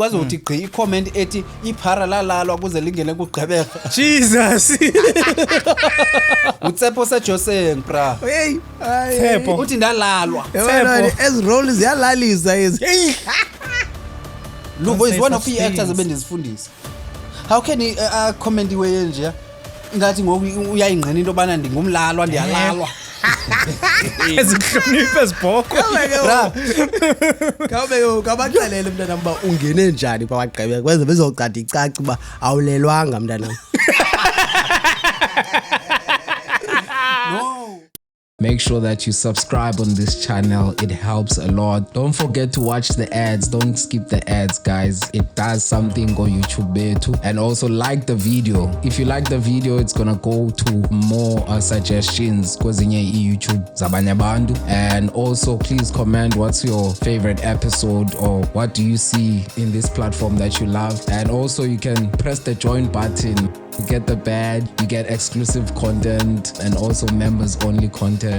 kwazi ukuthi gqi i-comment ethi iphara lalalwa kuze lingene kugqebeka. Jesus. Utsepo seJoseng bra. Hey, Tshepo. Uthi ndalalwa. Tshepo. As role ziyalalisa ezi. Luvo is one of the actors ebendizifundisa. How can he comment iwe nje? Ngathi ngoku uyayingqina into bana ndingumlalwa ndiyalalwa. Ezihloniphe ezibhoko. Bra. Kabe kabaxelele mntanami ba ungene njani kwaqhubeka kwenze bezocada icaca uba awulelwanga mntanami. No. Make sure that you subscribe on this channel. It helps a lot. Don't forget to watch the ads. Don't skip the ads, guys. It does something on YouTube too. And also like the video. If you like the video, it's gonna go to more suggestions because in YouTube zabanye abantu. And also please comment what's your favorite episode or what do you see in this platform that you love. And also you can press the join button. You get the badge, you get exclusive content and also members only content.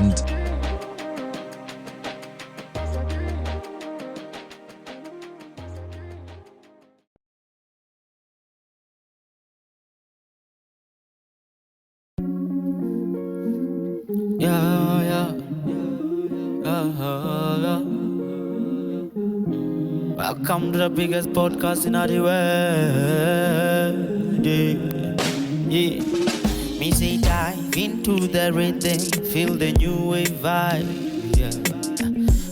Yeah. Welcome to the biggest podcast in the world. Yeah. Me say dive into the rhythm, feel the new wave vibe. Yeah.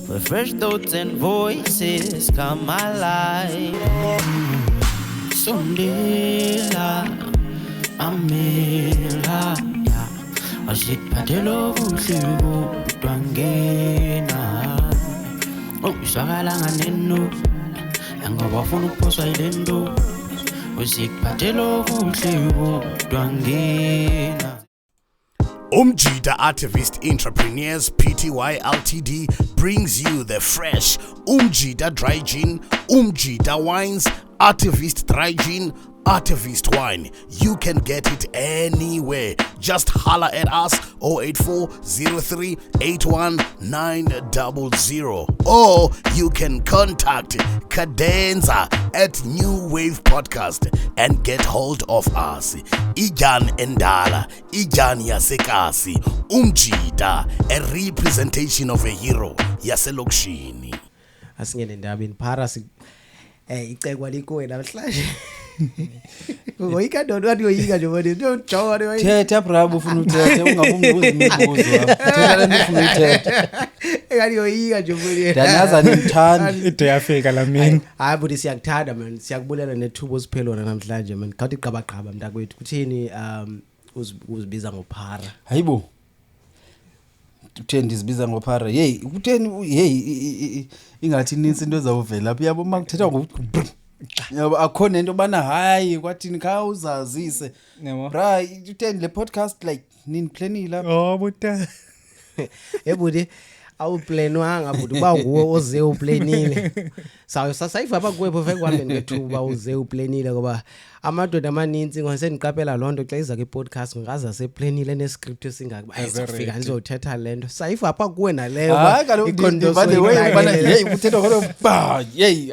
Where fresh thoughts and voices come alive. Sondela, Amela, yeah. Asiphatelo kuhlibu twangena. Oh, shakalanga nenu, ngoba ufuna ukuphoswa yilento. Usiphatelo kuhlibu twangena. Umjida Activist Entrepreneurs Pty Ltd brings you the fresh Umjida Dry Gin, Umjida Wines, Activist Dry Gin, Activist Wine. You can get it anywhere. Just holler at us 084-03-81900 or you can contact Cadenza at New Wave Podcast and get hold of us. Ijan Endala, Ijan Yasekasi, Umjida, a representation of a hero, Yaselokshini. Asingene ndabeni phara icekwa likuwe namhlanje. Ngoyika ndono wathi uyika nje manje ujonga wathi Thetha bra ufuna uthethe ungabumbuzi imibuzo. Thetha le nto ufuna uthetha. Ekani uyika nje manje. Danyaza nimthandi. Ide yafika la mina. Hayi buthi siyakuthanda man. Siyakubulela nethubo osiphelona namhlanje man. Khathi qabaqaba mntakwethu. Kuthini uzibiza ngophara? Hayibo. Utheni ndizibiza ngophara? Hey, utheni hey ingathi ninsi into ezawuvela lapha yabo makuthetha ngokuthi yabo akho nento bana hayi kwathini kha uzazise. Bra, utheni le podcast like nini planning lapha? Oh buta. Ebuthi awuplanwanga buthi uba nguwe oze uplanile. Sayiva apha kuwe perfect kwami ngethuba uze uplanile ngoba amadoda amaninzi ngoseniqaphela lonto xa iza ke podcast ngaza seplanile nescript esingaka ayizofika nizothetha lento. Sayiva apha kuwe naleyo by the way ubana hey uthetha ngalo ba hey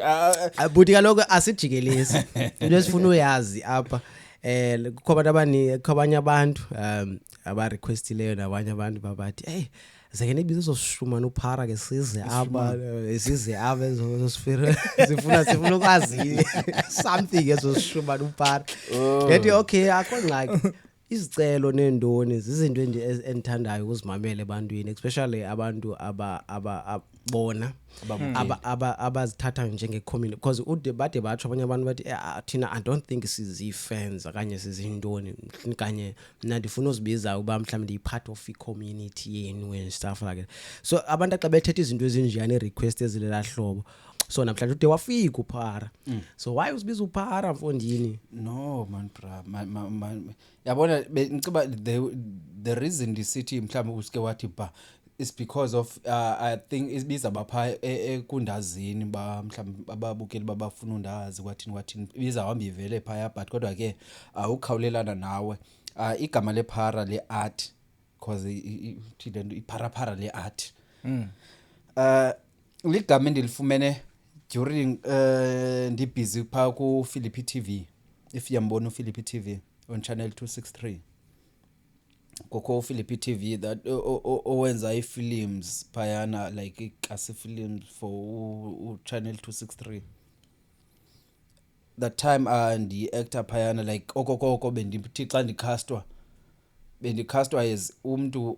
buthi kaloku asijikelezi. Into esifuna uyazi apha kukho abantu abanye abantu aba requestileyo nabanye abantu babathi hey zake ibizo soshumana uphara ke size aba ezosifira sifuna ukwazi something ezoshumana uphara yathi okay akho ngxaki izicelo nendoni izinto endithandayo ukuzimamela ebantwini especially abantu ababona abazithatha njenge community because ude bade batsho abanye abantu bathi thina I don't think sizi-fans okanye sizindoni kanye mna ndifuna uzibiza uba mhlawumbe ndiyi-part of i-community yenu and stuff like that. So abantu xa bethetha izinto ezinjani i-request ezilela hlobo so namhlanje ude wafika uphara so why uzibiza uphara mfondini? No man bra yabona ngiciba the reason disithi mhlawumbe usike wathi ba is because of I think isibiza bapha ekundazini ba mhlawumbe ababukeli babafuna undazi kwathini ibiza hamba ivele phaya but kodwa ke ukhawulelana nawe igama lephara le-art because ithile iphara le-art ligama endilifumene during ndibusy pha ku Philippi TV, if yambona Philippi TV on channel 263. Koko Philippi TV that owenza films phayana like ikasi films for channel 263. That time ndi actor phayana like okokoko bendithi xa ndicastwa as umuntu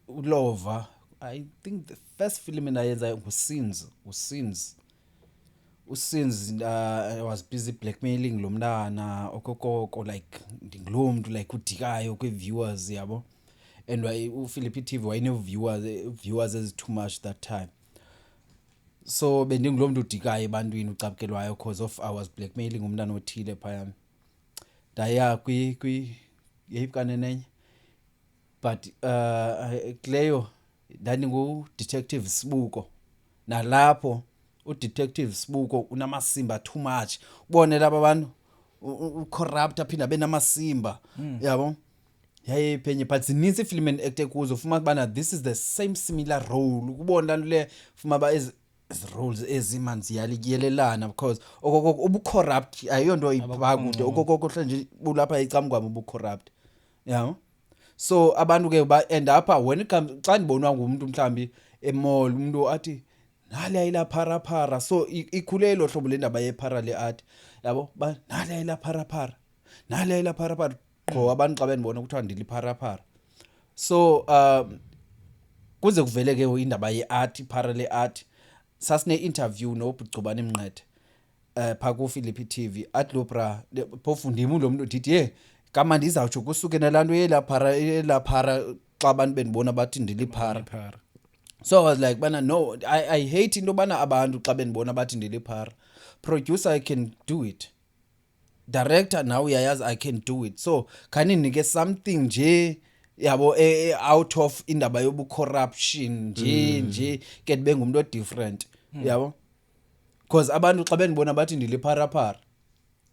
ulova. I think the first film endayenza uSins. I was busy blackmailing lo mntana okokoko like ndingilomntu like udikayo kwe-viewers yabo, and uPhilippi TV wayene-viewers as too much that time. So bendingilomntu udikayo ebantwini ucapkelwayo because of I was blackmailing umntana othile phayana. Ndaya yeyipkanenenye but kuleyo ndandingu-Detective Sibuko, nalapho uDetective Sibuko unamasimba too much. Ubone laba bantu ucorrupt aphinda benamasimba yabo. Yayiphenye but zininzi ifilm and actor kuzo ufuma bana this is the same similar role. Ukubona lanto le ufuma ba as roles ezimanzi yaliyelelana because okokoko ubucorrupt ayonto ibakude okokoko nje bulapha icamkwami ubucorrupt yabo. So abantu ke ba end up when it comes xa ndibonwa ngumuntu mhlambi emall umuntu athi nale ayila para so ikhule lo hlobo lendaba yephara le art yabo ba nale ayila para qho abantu xa benibona kuthiwa ndiliphara. So kuze kuvele ke indaba yeart iphara le art sasine interview noBugcubane Mnqethe pha ku Philippi TV athi lo bra phofu ndimi lo muntu dithi kama ndizawutsho kusuke nalanto yelaphara xa abantu benibona bathi ndiliphara. So I was like bana no, I hate into bana abantu xa benibona bathi ndiliphara. Producer I can do it, director now uyayazi I can do it. So kaninike something nje yabo out of indaba yobu corruption nje ke ndibe ngumuntu different yabo, because abantu xa benibona bathi ndiliphara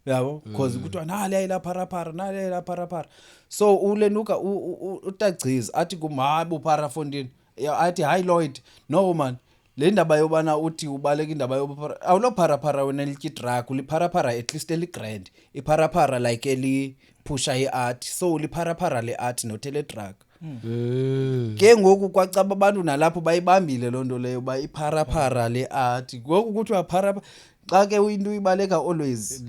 yabo because kuthiwa nale ayila para. So ulenuka utagciza athi kumabu para fondini athi hi Lloyd no man le ndaba yobana uthi ubaleka indaba yobuphara awulo para wena lityi drug uliphara at least eligrand iphara like eli pusha iart, so uliphara le art no tele drug. Ke ngoku kwacaba abantu nalapho bayibambile lonto leyo ba iphara le art ngoku kuthiwa phara xa ke into uyibaleka always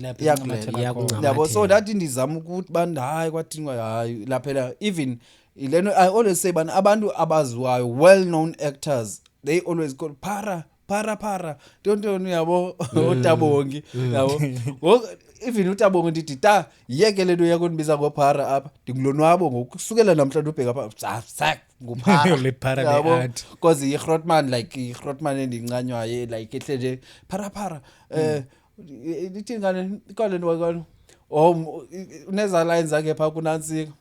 yabo. So that ndizama ukuthi bantu hayi kwathini hayi laphela even ileno I always say bana abantu abaziwayo well known actors they always call para don't yabo uTabongi yabo. Even uTabongi ndithi ta yeke lento yakho ndibiza ngophara apha ndingulonwabo ngokusukela namhlanje ubheka apha nguphara le because iGrootman like iGrootman endincanywayo like ehle nje para lithi ngane ikole nokano uneza lines zakhe pha kunantsika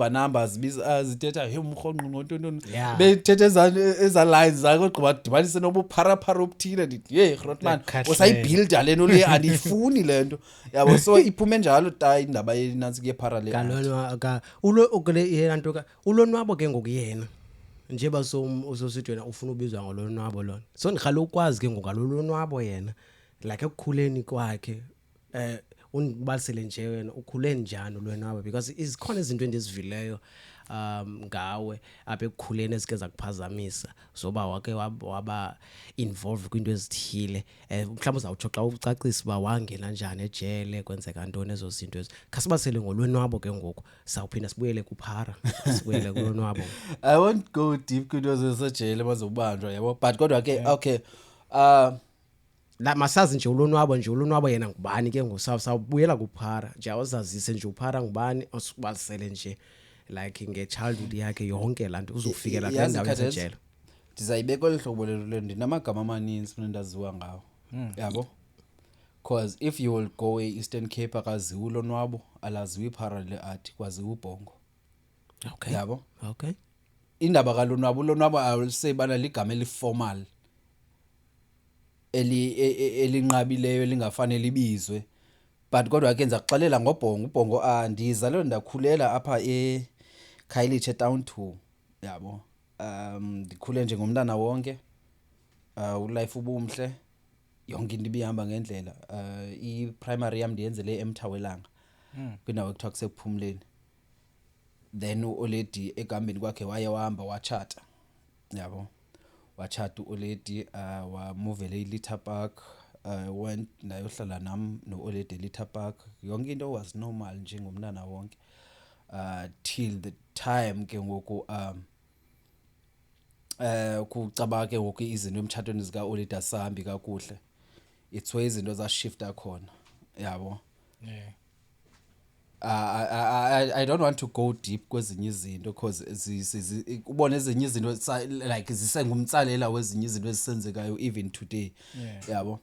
numbers zithetha umrhonqo ngontoni bethethe eza lines zakho gqiba dibanise nobuphara obuthile ndithi Grootman usayibuilda lento le andiyifuni lento yabo. So iphume njalo ta indaba yenantsika yephara le kalonwa ulo yenanto ka ulonwabo ke ngokuyena njeba usosithi wena ufuna ubizwa ngolonwabo lona. So ngikhalo ukwazi ke ngokalolonwabo yena like ekukhuleni kwakhe undibalisele nje wena ukhule njani ulwenwabo because izikhona izinto endizivileyo ngawe apha ekukhuleni ezike zakuphazamisa zoba wake waba involved kwinto ezithile. Mhlawumbe uzawutsho xa ucacisa uba wangena njani ejele kwenzeka ntoni ezo zinto ezo. Khasibasele ngolwenwabo ke ngoku sawuphinda sibuyele kuphara sibuyele kulonwabo. I won't go deep kwinto zesejele bazobanjwa yabo but kodwa ke okay la masazi nje ulonwabo yena ngubani ke ngosawubuyela kuphara nje awuzazise nje uphara ngubani osubalisele nje like nge-childhood yakhe yonke lanto uzofikela kule ndawo yesejele. Ndizayibeka olihlobo lelo ndinamagama amaninzi mina ndaziwa ngawo yabo, because if you will go e-Eastern Cape akaziwa ulonwabo alaziwa iphara le art kwaziwa ubhongo. Okay yabo okay indaba kalonwabo I will say bana ligama eliformal elinqabileyo elingafanele libizwe but kodwa ke ngizakuxelela ngobhongo ndizalwe ndakhulela apha eKhayelitsha town 2 yabo. Ndikhule nje ngomntana wonke ulife ubumhle yonke into ibihamba ngendlela I primary yami ndiyenzele eMthawelanga kwindawo ekuthiwa kusekuphumleni then uoledi egambeni kwakhe waye wahamba wachata yabo wachata uoledi wamuvele eLittle Park went nayohlala nami nooledi eLittle Park yonke into was normal nje ngomntana wonke till the time ke ngoku kucaba ke ngoku izinto emtshatweni zika Olida sahambi kakuhle it's way izinto za shifta khona yabo Yeah. I don't want to go deep kwezinye izinto because ubona ezinye izinto like zisengumtsalela wezinye izinto ezisenzekayo even today yabo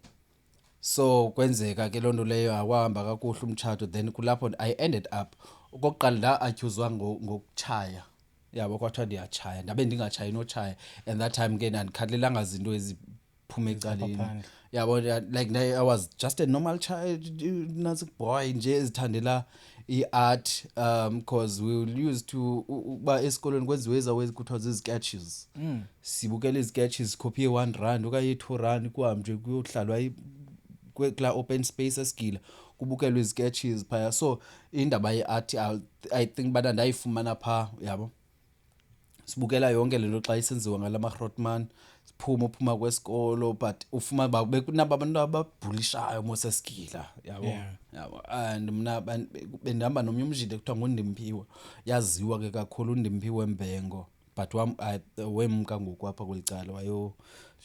so kwenzeka ke lonto leyo awahamba kakuhle umtshato then kulapho I ended up okokuqala la accused ngokuchaya yabo kwathiwa ndiyachaya ndabe ndingachayi nochaya and that time ke andikhathalelanga izinto eziphume ecaleni yabo like I was just a normal child nasi boy nje ezithandela iart because we will used to uba esikolweni kwenziwe ezawezi kuthiwa zizsketches sibukela izsketches copy R1 okanye R2 kuhambe kuyohlalwa kula open space esigila kubukelwe izsketches phaya so indaba yeart I think bana ndayifumana pha yabo sibukela yonke lento xa isenziwa ngalama Grootman siphuma kwesikolo but ufuma bakunabantu ababhulishayo mosesigila yabo yabo and mina bendihamba nomnye umjide kuthiwa nguNdimphiwe yaziwa ke kakhulu uNdimphiwe Mbengo but wemka ngokwapha kwelicala wayo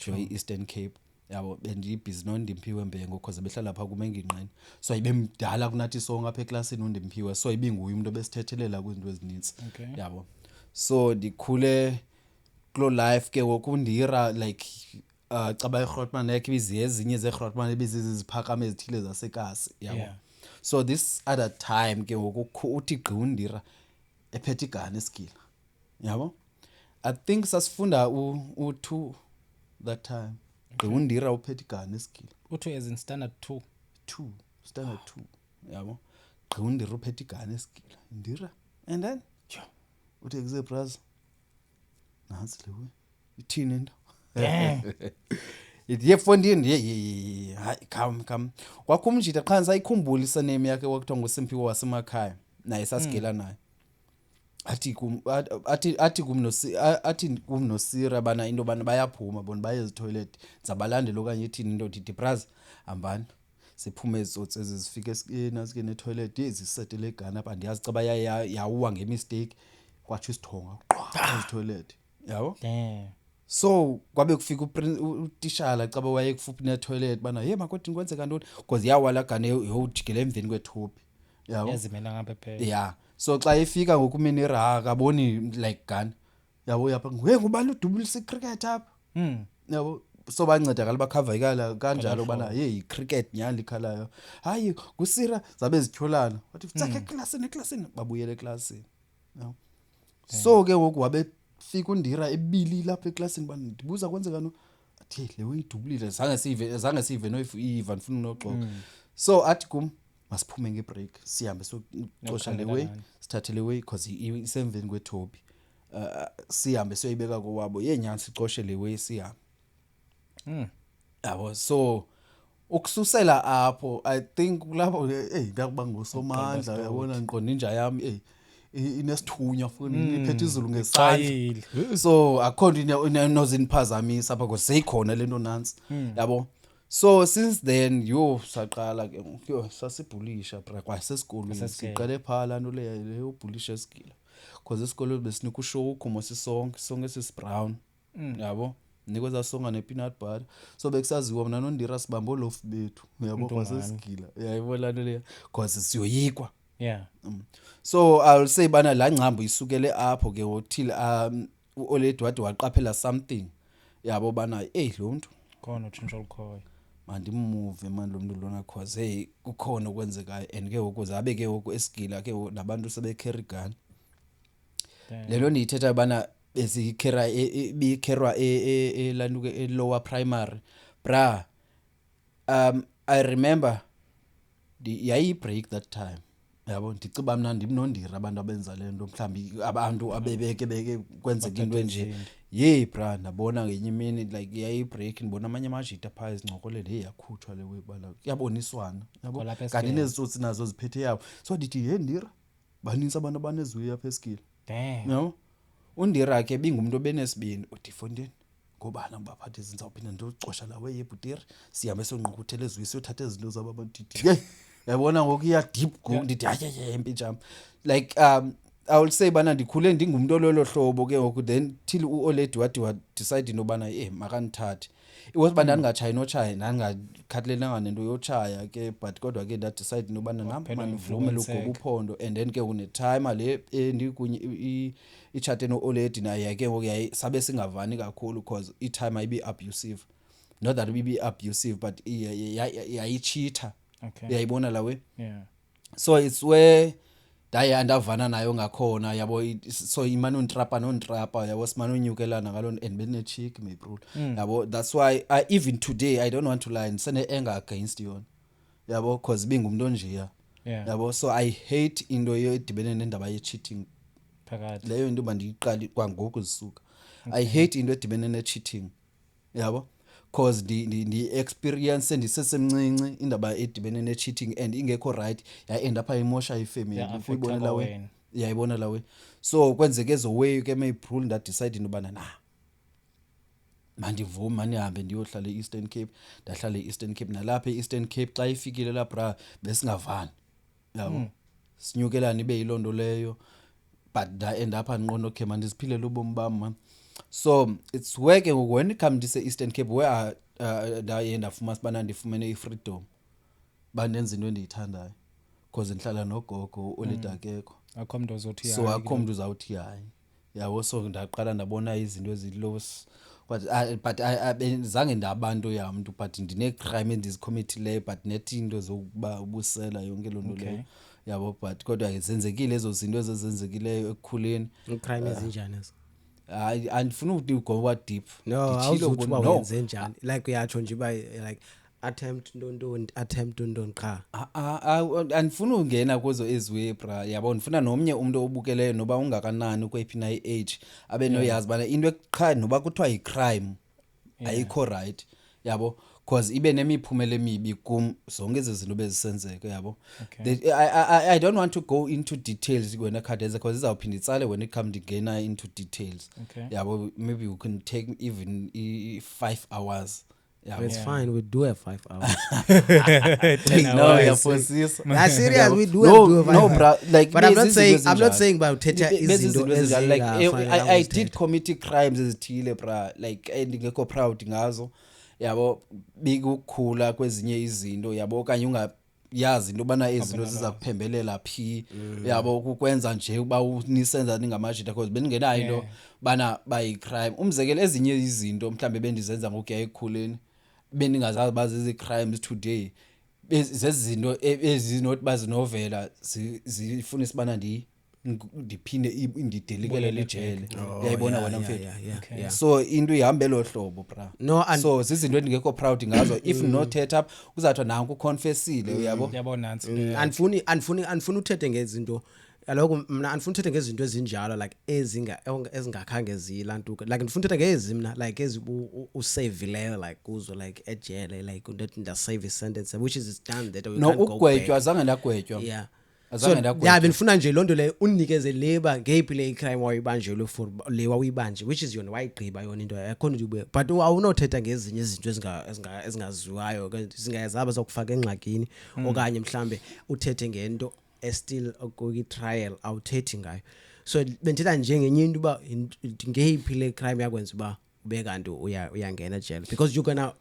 joy Eastern Cape yabo bendibhizi noNdimphiwe Mbengo because behlala pha kuMengingqini so ibemdala kunathi sonke apha eclassini uNdimphiwe so ibinguye umuntu obesithethelela kwizinto ezininzi yabo so ndikhule kulo life ke ngokundira like caba iGrootman yakhe bizi ezinye zeGrootman ebiziziphakama ezithile zasekasi yabo so this other time ke ngokukho uthi gqiundira ephethe igane esigila yabo I think sasifunda u2 that time gqiundira uphethe igane esigila U2 as in standard 2 standard 2 yabo gqiundira uphethe igane esigila indira and then uthi kuze brother nansi lewe ithini into yefondini hayi come kwakumjida qha sayikhumbula isaname yakhe wakuthiwa nguSimpiwe wasemakhaya naye sasigela naye athi kumnosira bana into bana bayaphuma bona baye ezitoilet zabalandela okanye ethini into dithi brother hambani siphume izotsi ezifika nasike netoilet ezisetele egana apha ndiyazi caba yawuwa ngemistake kwathi isithonga ezitoilet yabo so kwabe kufika utishala caba waye kufuphi netoilet bana hey makoti kwenzeka ntoni because yawala gane yojikela emveni kwethopi yabo yazimela ngabe phela yeah so xa ifika ngokuminira akaboni like gun yabo yapha ngubani udubulisa cricket apha yabo so bancedakala bakhavayikala kanjalo bana hey cricket nyali khalayo hayi kusira zabe zityholana wathi tsakhe eclassini babuyele eclassini yabo so ke ngoku wabe fika undira ebili lapha eclassini bani ndibuza kwenzeka no athi le uyidubulile zange sive no Eva ndifuna noxoxa so athi kum masiphume ngebreak sihambe socosha lewe sithathe lewe because isemveni kwethopi sihambe soyibeka kowabo yenyani sicoshe lewe sihambe yabo so ukususela apho I think lapho ndakuba ngosomandla uyabona ngiqonda inja yami inesithunya futhi iphethe izulu ngesandla so akhona nozinphazamisa apha because seyikhona lento nansi yabo so since then saqala ke sasibhulisha bra kwasesikolweni siqale phala nto le ubhulisha esigila because esikolweni besinika ushow ukhomo sonke sisibrown yabo nikweza songa nepeanut butter so bekusaziwa mina noNdira sibambo lofu bethu uyabo kwasesigila yayibona le because siyoyikwa so I'll say bana la ngcambo isukele apho ke hotel uOledi wade waqaphela something yabo bana lo muntu khona utshintsho olukhoyo mandimove manje lo muntu lona cause kukhona okwenzekayo and ke ukuze abe ke esigila ke nabantu sebecarry gun lelo ndiyithetha bana bezikhera bikherwa lanuke lower primary bra I remember yayi break that time yabo ndiciba mina ndimnondira abantu abenza lento mhlambi abantu abebeke kwenzeka into enje bra nabona ngenye imini like yayi break ngibona amanye amajita phaa ezincokolele yakhutshwa le webala kuyaboniswana yabo Kwalapha kanti eSkele. nezitsotsi nazo ziphethe yabo so ndithi Ndira baninzi abantu abaneziwe apha eSkile Damn. no uNdira ke bingumuntu obenesibini uDifondeni ngobana ngibaphathe izinzawuphinda ndocosha lawe yebhutiri sihambe sonqukhuthele ezwe siyothatha izinto zabo abantiti hey yabona ngokuya deep go ndithi hayi empijama like I will say bana ndikhule ndingumuntu ololo hlobo ke ngoku then till uOledi wathi wa decide nobana makanithathe it was bana ndingachayi nochaya ndingakhathalelanga nento yochaya ke but kodwa ke nda decide nobana namanivume logoba uphondo and then ke une time le ndikunye ichat noOledi naye ke ngoku yayi sabe singavani kakhulu because I time ayibi abusive not that ibi abusive but yayicheater Okay. uyayibona lawe Yeah. so it's where daye andavana nayo ngakhona yabo so imane untrapa yabo simane unyukelana ngalo and bene chick my bro yabo that's why even today I don't want to lie sene anger against you yabo because bingumuntu onjiya Yeah. yabo so I hate into edibene nendaba ye cheating Phakathi. leyo into bandiyiqali kwangoku zisuka I hate into edibene ne cheating yabo cause di experience ndisesemncinci indaba edibene ne cheating and ingekho right ya end up imosha ifamily Yeah, uyibona lawe wena. yayibona lawe so kwenzeke ezo way ke may rule that decide intobana na mandivuma manihambe ndiyohlala eEastern Cape ndahlala eEastern Cape nalapha eEastern Cape xa ifikile la bra besingavani yabo sinyukelana ibe yilondo leyo but da end up anqondo okay mandiziphile lobomi bami man so it's working when it comes to Eastern Cape where ndaye ndafumana bana ndifumene ifreedom bandenza into endiyithandayo because ndihlala nogogo uOledi akekho Akho mntu ozothi so akho mntu uzawuthi hayi yabo so ndaqala ndabona izinto ezilows but zange ndabantu yamuntu but ndine crime endizicommittileyo but nethi into zokuba ubusela yonke lonto leyo yabo but kodwa zenzekile ezo zinto ezenzekileyo ekukhuleni crime ezinjani ezo andifuna ukuthi ugoba deep no Ndithile awuzuthi uba no. wenze njani like uyatsho nje uba like attempt ntoni qha andifuna ungena kuzo eziwe bra yabo ndifuna nomnye umuntu obukeleyo noba ungakanani kwephi na age abe noyazi bana into eqha noba kuthiwa icrime ayikho right yabo because ibe nemiphumela emibi kum zonke izinto bezisenzeke yabo I don't want to go into details when akhadeze because izawuphinda itsale when it come to gena into details yabo maybe we can take even 5 hours yabo it's fine we do have 5 hours no yafosisa that's serious we do no, have no bro like but I'm not saying about thetha izinto like I did commit crimes ezithile bra like endingekho proud ngazo yabo bikukhula kwezinye izinto yabo okanye ungayazi into bana izinto ziza kuphembelela phi yabo ukwenza nje uba unisenza ningamajita because beningenayo into bana bayi crime umzekelo ezinye izinto mhlambe bendizenza ngokuya ekukhuleni beningazazi bazi izi crimes today zezinto ezinothi bazinovela zifuna isibana ndiphinde indidelikele ejele uyayibona wena mfethu so into ihambe lo hlobo bra No, so zizinto endingekho proud ngazo if not set up uzathiwa nanku confessile uyabo yabona nansi anifuni uthethe ngezinto kaloku mna anifuni uthethe ngezinto ezinjalo like ezingakhange zilantuka like ndifuna uthethe ngezi mna like usavileyo like kuzo like ejele like ndasave sentence which is done that we no can't go ugwetywa back. azange ndagwetywa Yeah. azange So ndagwetywa yeah benifuna nje lonto le unikeze leba ngeyiphi le crime wayibanjelwe for le wawuyibanje which is yona wayigqiba yona into yakho nje but awunothetha ngezinye izinto ezingaziwayo zingayazaba zokufaka engxakini okanye mhlambe uthethe ngento still okuyi trial awuthethi ngayo so bendithetha nje ngenye into uba ngeyiphi le crime yakwenza uba ube kanti uyangena jail because you gonna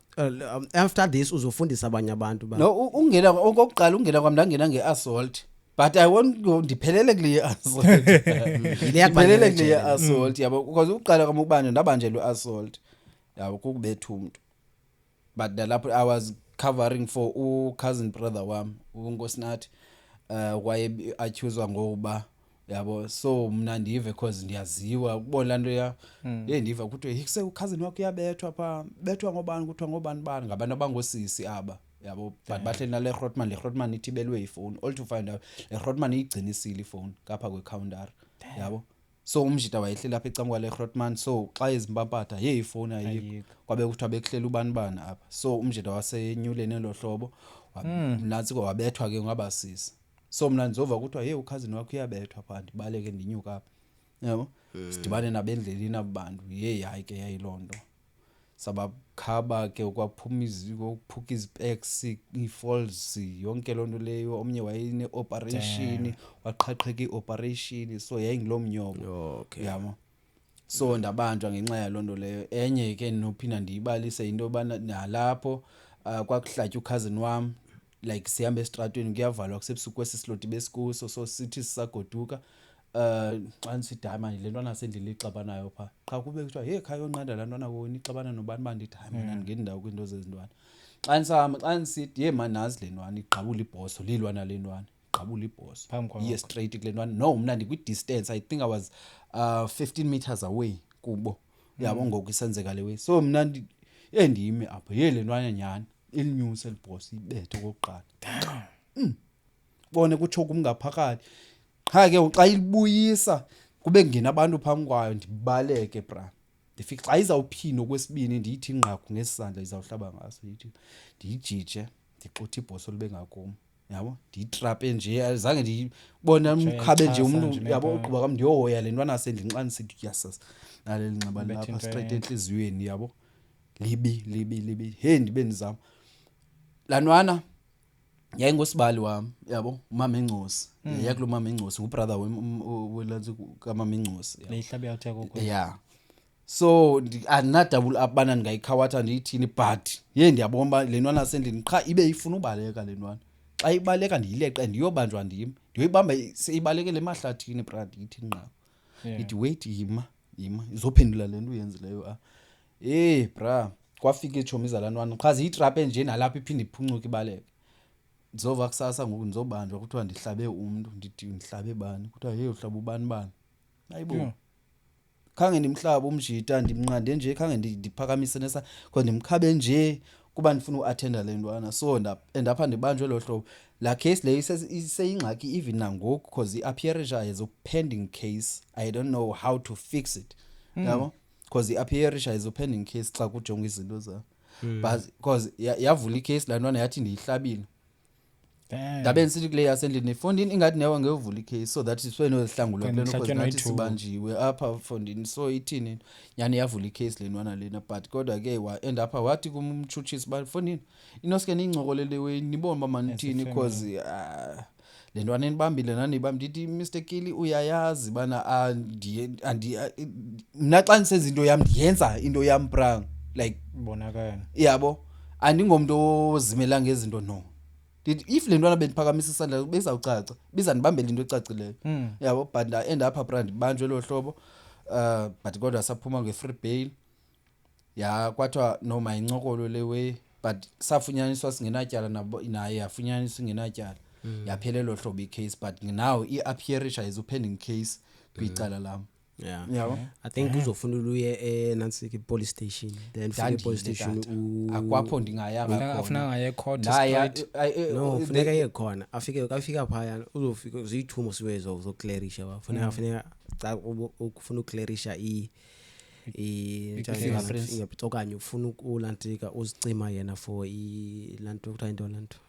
after this uzofundisa abanye abantu ba no ungena okokuqala ungena kwami ndangena ngeassault but I won't go ndiphelele kule assault ndiphelele kule assault yabo because uqala kwami ubani ndabanjelwe assault yabo kukubetha umuntu but lapho I was covering for cousin brother wami uNkosinathi waye accused ngoba yabo so mna ndive because ndiyaziwa ukubona lanto ya ndiva ukuthi yikuse cousin wakho uyabethwa pha bethwa ngobani kuthiwa ngobani bani ngabantu abangosisi aba yabo but bahle na le Grootman ithibelwe ifone all to find out le Grootman igcinisile ifone kapha kwecounter yabo so umjida wayehlela apha ecam kwale Grootman so xa ezimpampatha ifoni ayikho kwabe kuthiwa bekuhlela ubani apha so umjida wasenyuleni elohlobo nansi wabethwa ke ngabasisi so mina ndizova kuthiwa ukhazini wakho uyabethwa pha ndibaleke ndinyuka apha yabo sidibane nabendleleni abantu hayi ke yayilonto sabakhaba ke kwaphuma iziko ukuphuka izpecs ifalls yonke lonto leyo omnye wayene operation waqhaqheka ioperation so yayingilomnyobo yabo so ndabanjwa ngenxa yalonto leyo enye ke nophinda ndiyibalise into bana nalapho kwakuhlatya ukhazini wami like sihamba estratweni kuyavalwa kusebusuku kwesisloti besikuso so sithi sisagoduka xa nsidama le ntwana sendlela ixabanayo pha qha kube kuthiwa khaya yonqanda la ntwana woni ixabana nobani bandithi hayi mina ngendawo kwinto zezintwana xa nisahamba xa nisithi manje nazi le ntwana igqabula ibhoso lilwana le ntwana igqabula ibhoso iye straight kule ntwana no mna ndikwi distance I think I was 15 meters away kubo yabo ngoku isenzeka le way so mna ndiyime apha le ntwana nyani ilinyuse libhoso ibethe kokuqala bone kutsho kumngaphakathi cha ke xa ilibuyisa kube kungena abantu phambi kwayo ndibaleke bra ndifika xa izawuphinda okwesibini ndiyithi ingqaqu ngesandla izawuhlaba ngaso yithi ndiyijije ndixuthe ibhoso libe ngakum yabo ndiyitrape nje azange ndibone umkhabe nje umuntu yabo uqhuba kwam ndiyohoya le ntwana nasendlini xa ndisithi yasas nale linxeba lapha straight enhliziyweni yabo libi ndibe ndizama la ntwana yayingosibali wami yabo umama eNcosi yakulo mama eNcosi ngubrother welanzi kamama eNcosi leyihlabe yathe kokho so anadouble up bana ndingayikhawatha ndiyithini but ndiyabona le ntwana sendlini qha ibe ifuna ubaleka le ntwana xa ibaleka ndiyileqe ndiyobanjwa ndim ndiyoyibamba seyibalekele emahlathini brad yithi nqa ithi wait yima izophendula le nto uyenzileyo bra kwafika iitshomi zalantwana qha ziyitrape nje nalapha iphinde iphuncuka ibaleke ndizova kusasa ngoku ndizobanjwa kuthiwa ndihlabe umuntu ndithi ndihlabe bani kuthiwa uhlaba ubani ayibo khange ndimhlaba umjita ndimnqande nje khange ndiphakamise nesa because ndimkhabe nje kuba ndifuna uattenda le ntwana so ndapha ndibanjwe lo hlobo la case leyo iseyingxaki even nangoku because i-appearance is a pending case I don't know how to fix it yabo because i-appearance is a pending case xa kujonga izinto za but because yavula icase la ntwana yathi ndiyihlabile ndabe nisithi kule yasendlini efondini ingathi nawe ngeyovula icase so that iswena ezihlangulwa kule because nathi sibanjiwe apha efondini so ithini yani yavula icase le ntwana lena but kodwa ke end up wathi kumtshutshisi ba fondini inoske nincokolele we nibone ba manithini because le ntwana enibambile nani bamdithi Mr Kili uyayazi bana mina xa nisenza into yami ndiyenza into yami prang like bonakala yabo andingomuntu ozimela ngezinto no if le ntwana bendiphakamisa isandla bezawucaca bizanibambela into ecacileyo yabo but end up brand banjwe lo hlobo but kodwa saphuma nge-free bail kwathiwa noma incokolo le way but safunyaniswa singenatyala nabo naye yafunyaniswa ingenatyala yaphela lo hlobo icase but now i-appearance is a pending case kwicala lam yabo I think uzofuna uye nansi police station then fike police station akwapho ndingayanga khona afuna ngaye court no funeka yekhona afika phaya uzofika ziyithumo siwezo uzoclarisha bafuna cha ufuna uclarisha okanye ufuna ukulantika uzicima yena for lanto kuthiwa into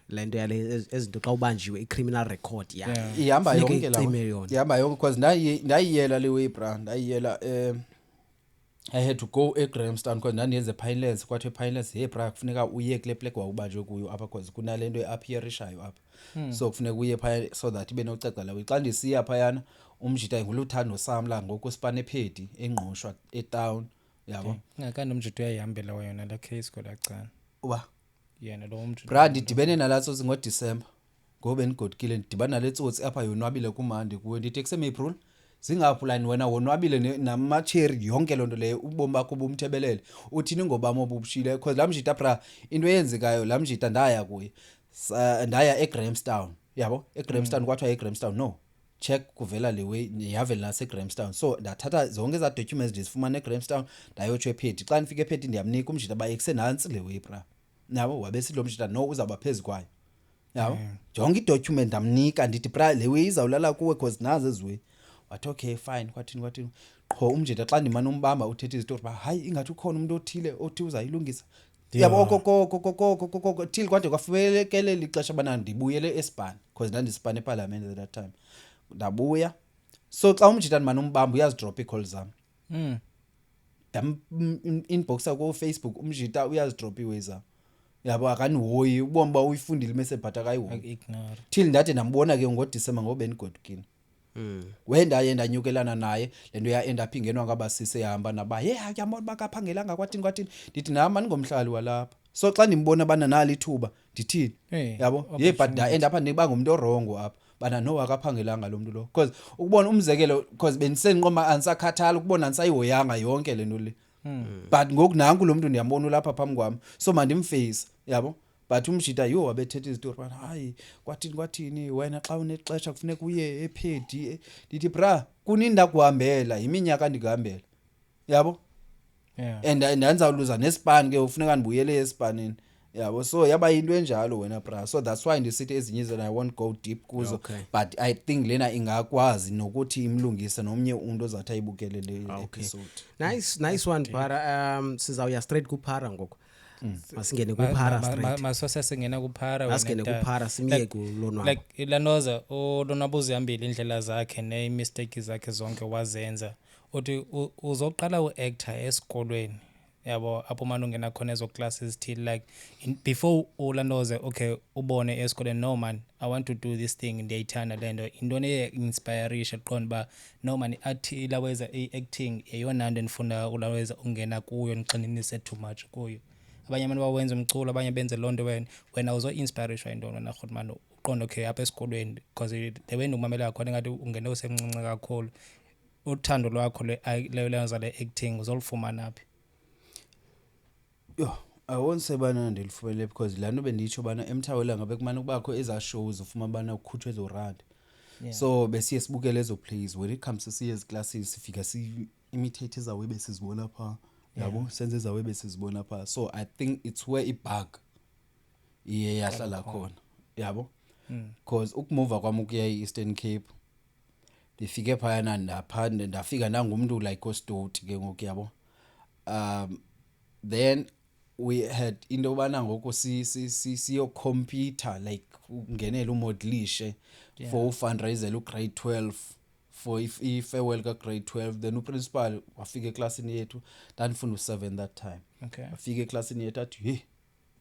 lento yale ezinto xa ubanjiwe i-criminal record ihamba yonke lawo ihamba yonke because ndayiyela le way brand ndayiyela I had to go eGrahamstown because ndandiyenze Pinelands kwathe Pinelands bra kufuneka uye kule plek wawubanjwe kuyo apha because kunalento eappearishayo apha so kufuneka uye phaya so that ibe nocaca lawo xa ndisiya phayana umjita nguluthando samla ngoku sipane phedi engqoshwa etown yabo ngakani umjita uyayihambela wena la case kodwa uba yena lo umjita brad idibene nalatso singoDecember ngobe nigodkile ndibana letsotsi apha yonwabile kumandi kuwe ndithi kuseme-April zingaphulani wena wonwabile namacherry yonke lonto leyo ubomi bakho bumthebelele uthini ngoba mobubushile because lamjita bra into eyenzekayo lamjita ndaya kuye ndaya eGrahamstown yabo eGrahamstown kwathiwa eGrahamstown no check kuvela le way yavela naseGrahamstown so ndathatha zonke za documents ndizifumana eGrahamstown ndayotsho ePhedi xa nifike ePhedi ndiyamnika umjita ba eksenantsi le way bra yabo wabesidlo umjita no uzaba phezukwayo yabo jonke idocument ndamnika ndithi bra le way izawulala kuwe because nazi eziwe wathi okay fine kwathini qho umjida xa ndimana umbamba uthethe izitori ba hayi ingathi ukhona umuntu othile othi uzayilungisa yabo kokoko till kwade kwafikelele ixesha bana ndibuyele eSpan because ndandispan eParliament at that time ndabuya so xa umjida ndimana umbamba uyazidrop icalls zam inboxa ku Facebook umjida uyazidrop iways zam yabo akanihoyi ubomba ba uyifundile mase but akayihoyi ignore till ndade ndambona ke ngoDecember ngoBengodkini wenda yenda nyukelana naye lento ya end up ingenwa ngabasise ehamba naba yabona bakaphangelanga kwathini ndithi nama ningomhlali walapha so xa ndimbona bana nali ithuba ndithini yabo but da end up ndiba ngumuntu orongo apha bana no akaphangelanga lo muntu lo because ukubona umzekelo because bendisenqoma ansakhathala ukubona ansayihoyanga yonke lento le but ngoku nanku lo muntu ndiyambona lapha phambi kwami so mandimface yabo but umjida yo wabethetha izitori bana hayi kwathini wena xa unexesha kufuneka uye ephedi ndithi bra kuninda kuhambela iminyaka ndikuhambela yabo and ndanzawuluza neSpan ke ufuneka ndibuyele eSpanini yabo so yaba into enjalo wena bra so that's why ndisithi ezinye izinto I won't go deep kuzo but I think lena ingakwazi nokuthi imlungise nomnye umuntu ozathi ayibukele le episode nice one para sizawuya straight kuphara ngoku masingene kuphara straight masose singena kuphara masingene kuphara simiye kulonwabo like ilanoza olonwabuzi ihambile indlela zakhe ne mistake zakhe zonke wazenza uthi uzoqala uactor esikolweni yabo apho manje ungena khona ezo classes till like before ulanoze okay ubone esikolweni no man I want to do this thing ndiyayithanda lento into ne inspiration qonda ba no man athi laweza acting eyona nto ndifuna ulaweza ungena kuyo nixininise too much kuyo abanye abantu bawenza umculo abanye benze lonto wena uzo inspiration into na khona manje uqonda okay apha esikolweni because the way umamela khona ngathi ungene usemncinci kakhulu uthando lwakho le acting uzolufumana naphi yo I won't say bana ndilifumele because lana benditsho bana eMthawela ngabe kumane kubakho eza shows ufuma bana ukhutshwe ezo rand so besiye sibukele ezo plays when it comes to CS classes sifika si imitate ezawe besizibona pha yabo senze ezawe besizibona pha so I think it's where ibug iye yahlala khona yabo because ukumova kwami ukuya eEastern Cape ndifike phayana ndafika nangumuntu like ostoti ke ngoku yabo then we had into bana ngoko siyo computer like ungenela umodelishe for fundraiser ugrade 12 for farewell ka grade 12 then uprincipal wafika eclassini yethu ndandifunda u7 that time wafika eclassini yethu athi hey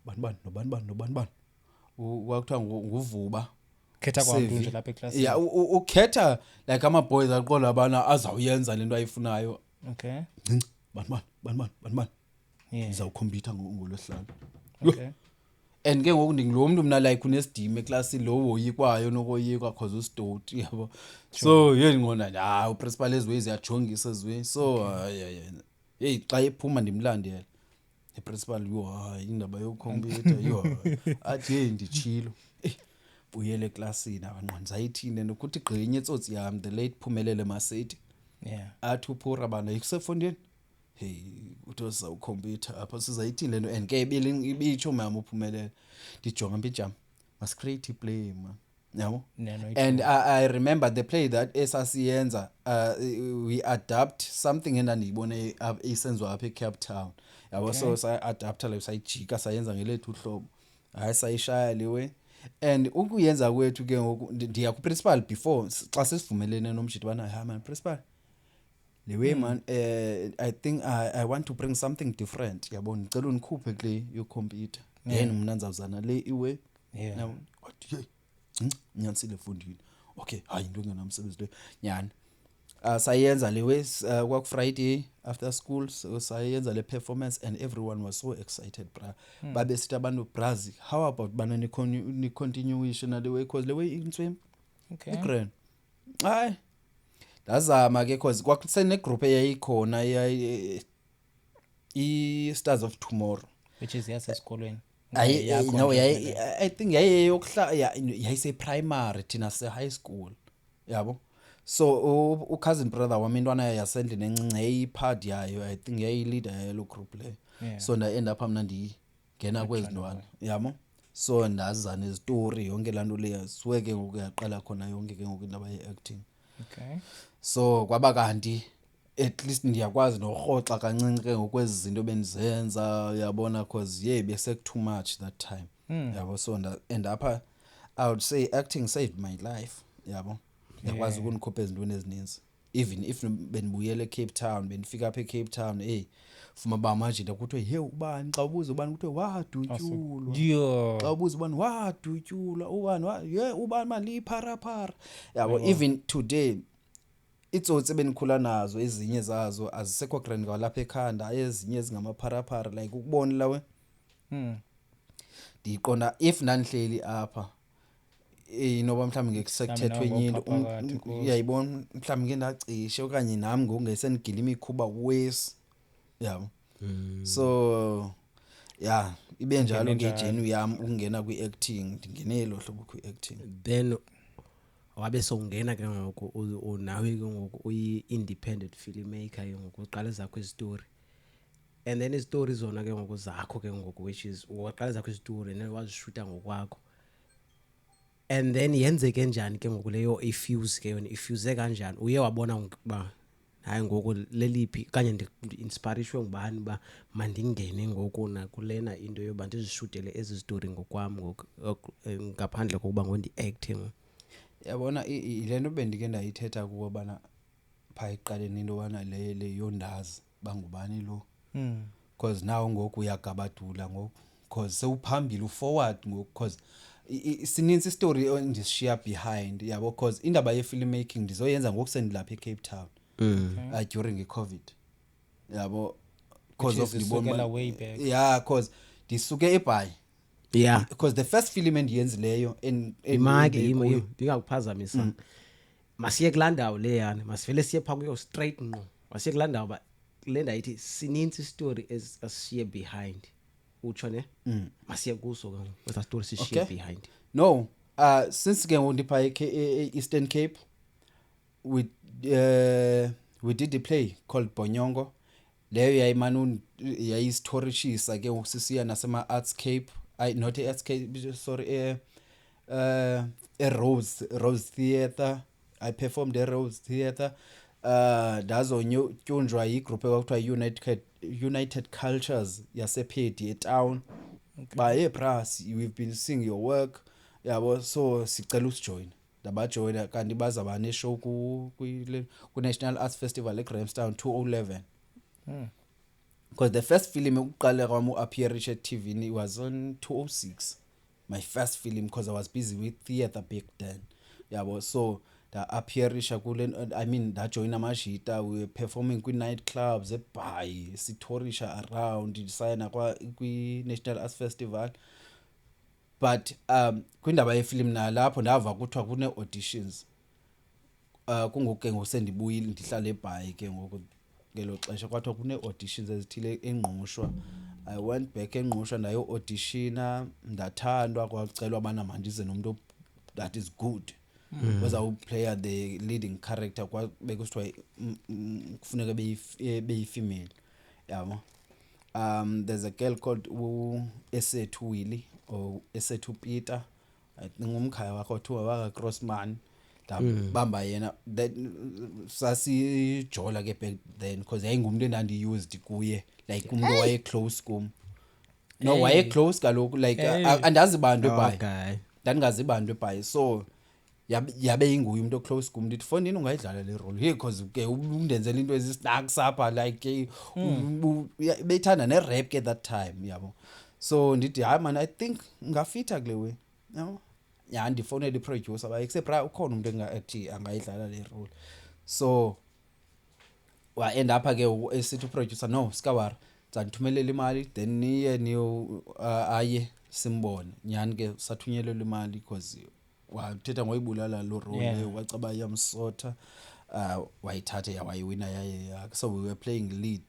bani wakuthiwa nguvuba khetha kwamuntu nje lapha eclass yeah ukhetha like ama boys aqola bana azawuyenza lento ayifunayo okay bani ngizawukhompyutha ngolwesihlanu okay and ke ngoku ndingulo muntu mina like unesidime eclassini lo woyikwayo nokoyikwa cause usdoti yabo so yeni ngona uprincipal ezwe yajongisa ezwe so hey xa iphuma ndimlandela iprincipal yo indaba yokhompyutha yo athi hey ndichilo buyele eclassini abanqonza ayithini nokuthi gqinye itsotsi yami the late Phumelele Masithi athi uphura bana ikusefondeni hey utoza ukhompyutha apha sizayithini lento and ke ibitsho mama uPhumelele ndijonga mpijama must create play man yabo and I remember the play that esasiyenza we adapt something endandiyibone isenzwa apha eCape Town yabo so sa adapta like sayijika sayenza ngelethu uhlobo hayi sayishaya liwe and ukuyenza kwethu ke ngoku ndiya ku principal before xa sesivumelene nomjidi bana ha man principal the way man I think I want to bring something different yabo ngicela unikhuphe kule your computer then mina nizawuzana le iwe now what nyanisile fundini okay hayi into engenamsebenzi le nyani sayenza le way kwa Friday after school so sayenza le performance and everyone was so excited bra babe sithi abantu Brazil how about bana ni continuation the way because the way inswim okay grand hayi ndazama ke cause kwakusene group eyayikhona I Stars of Tomorrow which is yasesikolweni I think yayise primary thina se high school yabo so cousin brother wami intwana yasendle nencince ipart yayo I think yayi leader yalo group le so nda end up mina ndingena kwezintwana yabo so ndaza nezistory yonke lanto le yasiweke ngokuyaqala khona yonke ke ngokindaba yeacting okay so kwaba kanti at least ndiyakwazi norhoxa kancinci ke ngokwezi zinto bendizenza uyabona cause bese too much that time yabo so and apha I would say acting saved my life yabo yakwazi ukunikhupha ezintweni ezininzi even if benibuyele eCape Town benifika apha eCape Town fuma ba manje kuthiwe hey ubani xa ubuza ubani kuthiwe wadutyulwa xa ubuza ubani wadutyulwa ubani ubani mali pharapara yabo even today itsotsi benikhula nazo ezinye zazo azisekho grand kwalapha ekhanda ezinye ezingamaparapara like ukubona lawe ndiqonda if nanihleli apha inoba mhlawumbe ngekusekthethwe nyinto uyayibona mhlawumbe ngeke ndacishe okanye nami ngokungesenigila imikhuba wesi yabo so ibe njalo ngejeni yami ukungena kwi-acting ndingene elo hlobo kwi-acting then wabe sowungena ke ngoku unawe ke ngoku uyi-independent filmmaker ke ngoku uqala zakho istory and then istory zona ke ngoku zakho ke ngoku which is uqala zakho istory and wazishuta ngokwakho and then yenzeke njani ke ngoku leyo ifuse ke yona ifuse kanjani uye wabona ukuba hayi ngoku leliphi kanye ndi-inspirishwe ngubani ba mandingene ngoku nakulena into yoba ndizishutele ezi story ngokwami ngoku ngaphandle kokuba ngondi-acting yabona ilento bendike ndayithetha kuwo bana pha iqaleni into wana le yondazi bangubani lo because now ngoku uyagabadula ngoku because sewuphambili uforward ngoku because sininzi story endishiya behind yabo because indaba ye filmmaking ndizoyenza ngoku sendilapha eCape Town during iCovid yabo because of because ndisuke eBhayi because the first film endiyenzileyo imake ndingakuphazamisa masiye kulandawo le yana masivele siye pha kuyo straight ngqo masiye kulandawo ba le ndayithi sininzi story asishiye behind utsho ne masiye kuso ke with a story sishiye behind no since ke ngondipha Eastern Cape we did a play called Bonyongo leyo yayimanu yayistorishisa ke ukusisiya nasema Artscape not Artscape sorry Rose Theatre I performed at Rose Theatre dazonyonjwa igroup ekuthiwa United Cultures yasePhedi eTown ba bras we've been seeing your work yabo so sicela usijoin dabajoina kanti bazaba ne show ku National Arts Festival eGrahamstown 2011 because the first film ukuqala kwami uappear at TV was on 2006 my first film because I was busy with theatre back then yabo so da appearisha kule da join amashita we were performing kwi night clubs eBhayi sitourisha around designer kwi National Arts Festival but kwindaba yefilm nalapho ndava kuthiwa kune auditions kungoke ngosendibuyile ndihlala eBhayi ke ngoku ngelo xesha kwathiwa kune auditions ezithile engqushwa I went back engqushwa ndayo auditiona ndathandwa kwacelwa bana mandize nomuntu that is good was I would play the leading character bekusithiwa kufuneka beyifemale yabo there's a girl called Esethu Willie or Esethu Peter I think umkhaya wakhe othiwa waka Crossman bamba yena that sasijola ke back then because yayingumuntu endandiused kuye like umuntu waye close kum no waye close kaloku like andazi bantu eBhayi ndingazi bantu eBhayi so yabe inguye umuntu close kum ndithi fondini ungayidlala le role hey because ke undenzela into ezisnacks apha like beyithanda ne rap ke that time yabo so ndithi hayi man I think ngafita kule way yabo ndifonela iproducer except ukhona umuntu engathi angayidlala le role so wa end up ke esithi producer no skawara dzanithumelela imali then niye niyo aye simbone nyani ke sathunyelelwa imali because wathetha ngoyibulala lo role wacaba yamsotha wayithatha yawayiwina yaye so we were playing lead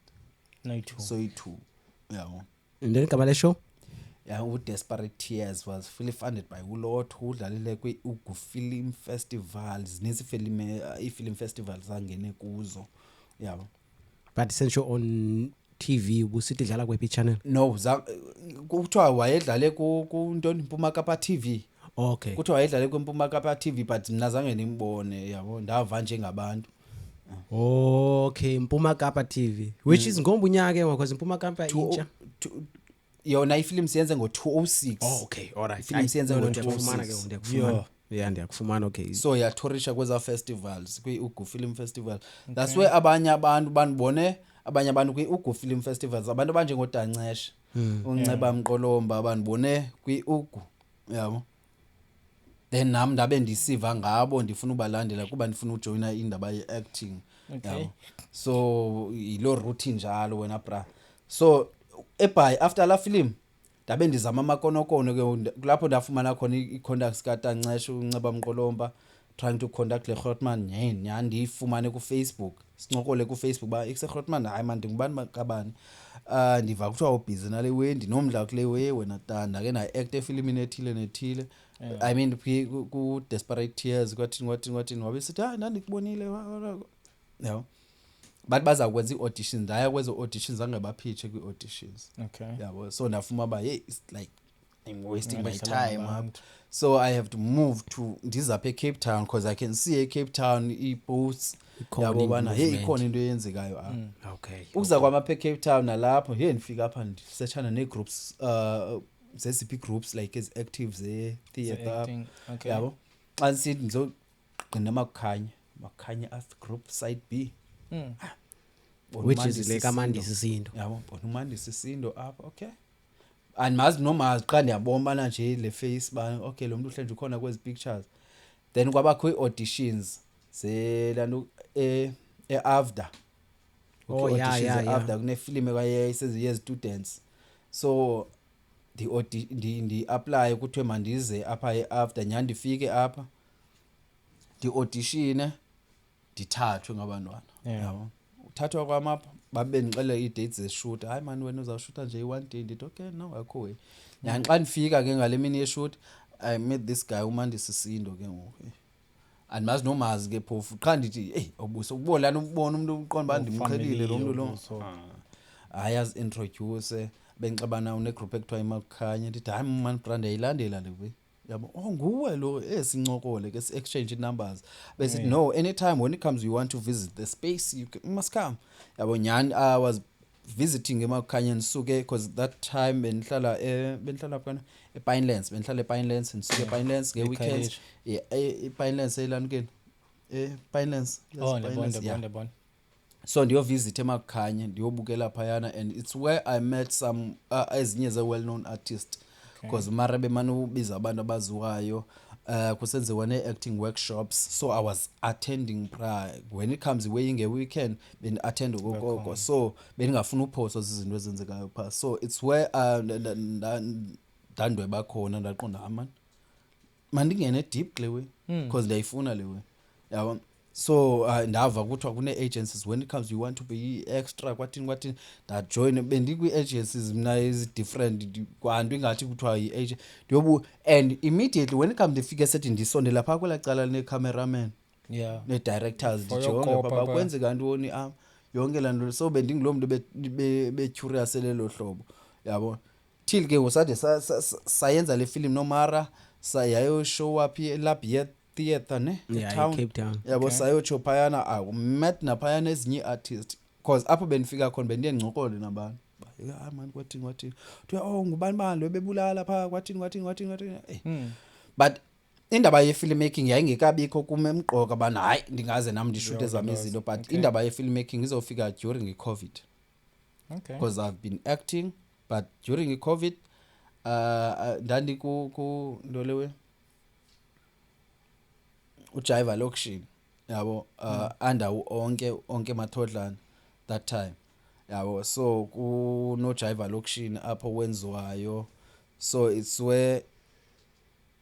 so i2 yabo and then igama le show Desperate Tears was fully funded by Ulot udlalile kwi Ugu Film Festivals nesi film festivals angene kuzo yabo but essential on TV ubusithi dlala kwephi channel no kuthiwa wayedlale ku ntoni Mpuma Kapa TV okay kuthiwa wayedlale ku Mpuma Kapa TV but mina zange nimbone yabo ndava nje ngabantu Okay, Mpuma Kapa TV, which is ngombunya ke because Mpuma Kapa intsha. Yona ifilm siyenze ngo-206. Oh, okay, all right. Ifilm siyenze ngiyakufumana ke, ngo-206. ngiyakufumana. Yeah, ndiyakufumana. Okay. So yatourisha kweza festivals kwi-Ugu Film Festival. That's where abanye abantu banibone abanye abantu kwi-Ugu Film Festivals abantu abanjengoDancesha uNceba Mqolomba banibone kwi-Ugu yabo. Then nami ndabe ndisiva ngabo ndifuna ubalandela kuba ndifuna ujoina indaba ye-acting yabo. So ilo routine njalo wena bra. So eBhayi after la film ndabe ndizama amakonokono ke lapho ndafumana khona i-contacts kaDancesha uNceba Mqolomba trying to contact le Grootman nyandiyifumane ku Facebook sincokole ku Facebook ba ikuse Grootman hayi man ndingubani kabani ndiva kuthiwa ubusy nale way ndinomdla kule way wena tanda ke na act efilmini ethile nethile I mean ku Desperate Tears kwathini wabe sithi hayi ndandikubonile yabo but bazakwenza i-auditions ndaya kwezo auditions angabapitche kwi-auditions yabo so ndafuma ba hey it's like I'm wasting my time so I have to move to ndizapha eCape Town because I can see eCape Town i-posts yabo bana hey ikhona into eyenzekayo Okay. ukuza kwamapha eCape Town nalapho hey ndifika apha ndisearchana ne-groups zesiphi groups like as active ze-theatre yabo xa nisithi ndizogqina makukhanya art group side B Which is like Amandisi Sindo. yabo bona uMandisi Sindo apha okay andimazi noma qha ndiyabona nje le face ba okay lo muntu uhle nje ukhona kwezi pictures then kwabakho i-auditions zelanto eAvda Oh yeah. Avda kunefilm ekwayeseziye students so ndi apply kuthiwe mandize apha eAvda nyandifike apha di audition ndithathwe ngabantwana yabo uthathwa kwamapha babe ndixela i-dates ze-shoot hayi man wena uzawushuta nje i-1 day ndithi okay no akho way nyanxa ndifika ke ngale mini ye-shoot I met this guy uMandisi Sindo ke ngoku andimazi nomazi ke phofu qha ndithi hey obuso ubona umuntu uqonda ba ndimqhelile lo muntu lo ayazi introduce benxabana une group ekuthiwa imakukhanya ndithi hayi man brand yayilandela le we yabo nguwe lo esincokole ke exchange numbers bese no anytime when it comes you want to visit the space you must come yabo nyani I was visiting emakhanya nisuke because that time benhlala kana ePinelands benhlala ePinelands nisuke ePinelands ngeweekends ePinelands elanukeni ePinelands Bonde. so ndiyo visit emakhanya ndiyobukela phayana and it's where I met some ezinye ze well known artists because marabe manu ubiza abantu abaziwayo kusenziwa ne-acting workshops so I was attending when it comes way nge-weekend ben-attend ukokoko so bengingafuna uphoso izinto ezenzekayo phaa so it's where ndandweba khona ndaqonda man mandingene deep kule way because ndiyayifuna le way yabo so ndava kuthiwa kune-agencies when it comes you want to be extra kwathini ndajoin bendikwi-agencies mna ezi-different kwanto ingathi kuthiwa yi-agent and immediately when it comes ndifike sethi ndisondela phaa kwelaa cala ne-cameraman ne-directors ndijonge phaa kwenzeka ntoni yonke laa nto so bendinguloo mntu becurious elelo hlobo yabo till ke ngosade sayenza le film nomara sayayoshow up elabiyet theatre ne Cape Town yabo sayotsho phayana met naphayana ezinye artist because apho benifika khona bendiye ngcokole nabantu hayi man kwathini kuthi ngubani bani lo bebulala pha kwathini but indaba ye-filmmaking yayingekabikho kuma emqoka bana hayi ndingaze nami ndishute ezami izinto but indaba ye-filmmaking izofika during i-COVID because I've been acting but during i-COVID ndandi ku ndolewe uJaiva Lokshin yabo under onke mathodlana that time yabo so kuno Jaiva Lokshin apho wenziwayo so it's where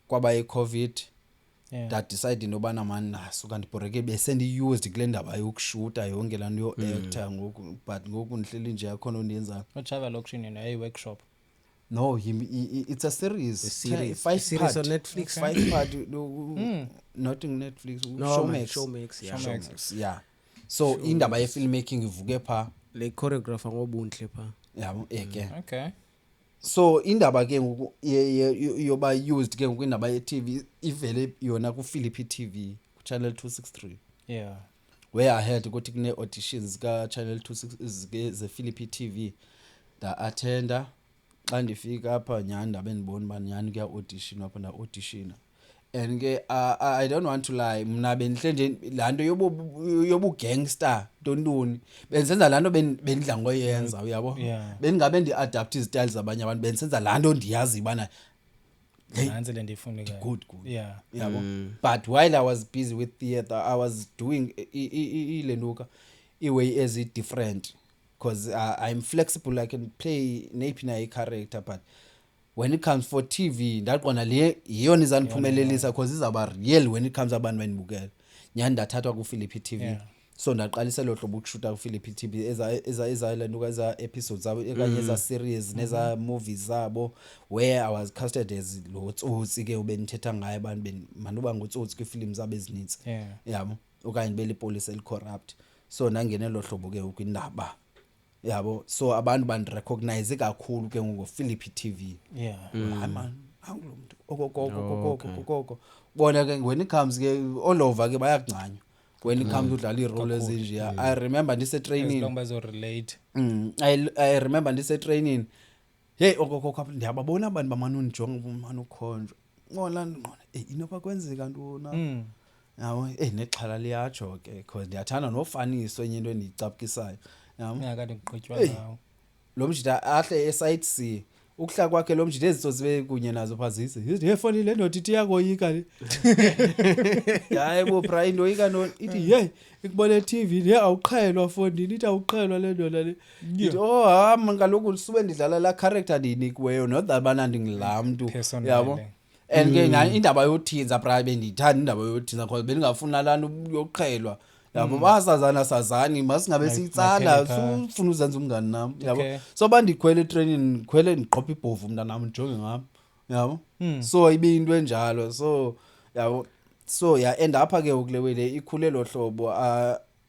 kwaba i-COVID that decide nobana man nasuka ndibhoreke bese ndi-used kule ndaba yokushuta yonke laa nto yo-actor ngoku but ngoku ndihleli nje akhona ondiyenzayo uJaiva Lokshin yena yayi-workshop no it's a series series on Netflix 5 part not in Netflix Showmax yeah so indaba ye-filmmaking ivuke phaa le choreographer ngobunhle phaa yabo okay so indaba ke ngoku yoba used ke ngoku indaba ye-TV ivele yona ku-Philippi TV ku-channel 263 where I heard ukuthi kune auditions ka Channel 26 ze Philippi TV da attenda xa ndifika apha nyani ndabe ndibona ba nyani kuya audition apha na audition and ke I don't want to lie mna benhle nje lanto yobu gangster tontoni benzenza lanto bendidla ngoyenza uyabo bengabe ndiadapt izityle zabanye abantu bensenza lanto ndiyazi bana nansi le ndifunekayo good yeah yabo but while I was busy with theater I was doing ilenduka iway as it different because I'm flexible. I can play napina character, but when it comes for TV ndaqona le yiyona izaniphumelelisa because izaba real when it comes abantu benibukela nyani ndathathwa ku Philippi TV so ndaqalisa lo hlobo ukushuta ku Philippi TV eza lenduka eza episodes zabo ekanye eza series neza movies zabo where I was casted as lo Tsotsi ke ubenithetha ngaye abantu manuba nguTsotsi ku film zabo ezinitsi yabo okanye beli police el corrupt so nangene lo hlobo ke ukwindaba yabo so abantu band recognize kakhulu ke ngo Philippi TV hayi man angumuntu okoko bona ke when it comes ke all over ke bayagcanywa when it comes udlala irole ezinje I remember ndise training long bazo relate I remember ndise training hey okoko ndiyababona abantu bamana unijonga umana ukhonjwa ngola ngqona inoba kwenzeka ntona yawo nexhala liyatsho ke because ndiyathanda nofaniso enye into endicapukisayo ngakade ngiqhutshwa ngawo lo mjida ahle eside C ukuhla kwakhe lo mjida ezitso zibe kunye nazo phazise hey phone le ndoda ithi yakoyika le hayi bo Brian oyika no ithi hey ikubone TV le awuqhelwa fondini ithi awuqhelwa le ndoda le ithi ngaloku sube ndidlala la character ndinikiweyo not that bana ndingilamntu yabo and ke ngani indaba yothinza Brian bendiyithanda indaba yothinza because bendingafuna lana yokuqhelwa yabo basazana masingabe sitsala ufuna uzenza umngani nami yabo so bandikhwele training ngikhwele ndiqopha ibhovu mntana nami njonge ngami yabo so ibe into enjalo so yabo so end up ke ukulewele ikhule lo hlobo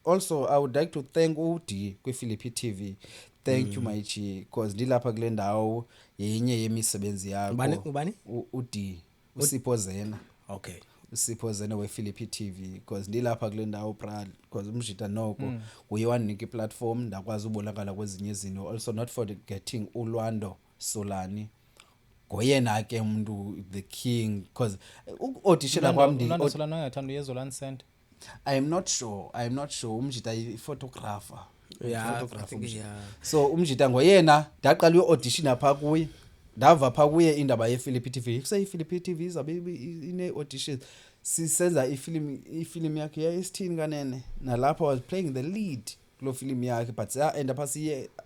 also I would like to thank uD kwi Philippi TV thank you my G because ndilapha kule ndawo yenye yemisebenzi yakho ubani uD uSipho Zena okay Sipho Zena we Philippi TV because ndilapha kule ndawo Brad because umjita noko uyiwanika platform ndakwazi ubonakala kwezinye izinto also not for getting uLwando Solani ngoyena ke umuntu the king because audition kwami uLwando Solani angathanda uyeZolani Center I'm not sure umjita photographer photographer so umjita ngoyena ndaqala uaudition apha kuye ndava pha kuye indaba ye Philippi TV kuseyi Philippi TV izabe ine auditions sisenza ifilm yakhe yayisithini kanene nalapho I was playing the lead kulo film yakhe but end up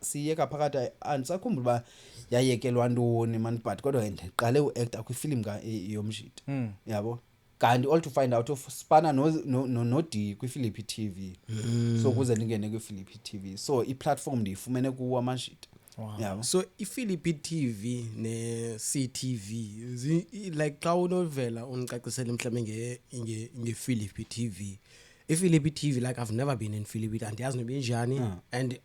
siyeka phakathi andisakhumbula ba yayekelwa ntoni man but kodwa ndiqale uactor kwifilm yomjita yabo kanti all to find out of spana no D kwi Philippi TV so kuze ndingene kwi Philippi TV so i platform ndiyifumene kuwo amajita. Wow. So iPhilippi TV ne CTV like xa unovela unicacisela mhlawumbe ngePhilippi TV. iPhilippi TV like I've never been in Philippi andiyazi noba injani and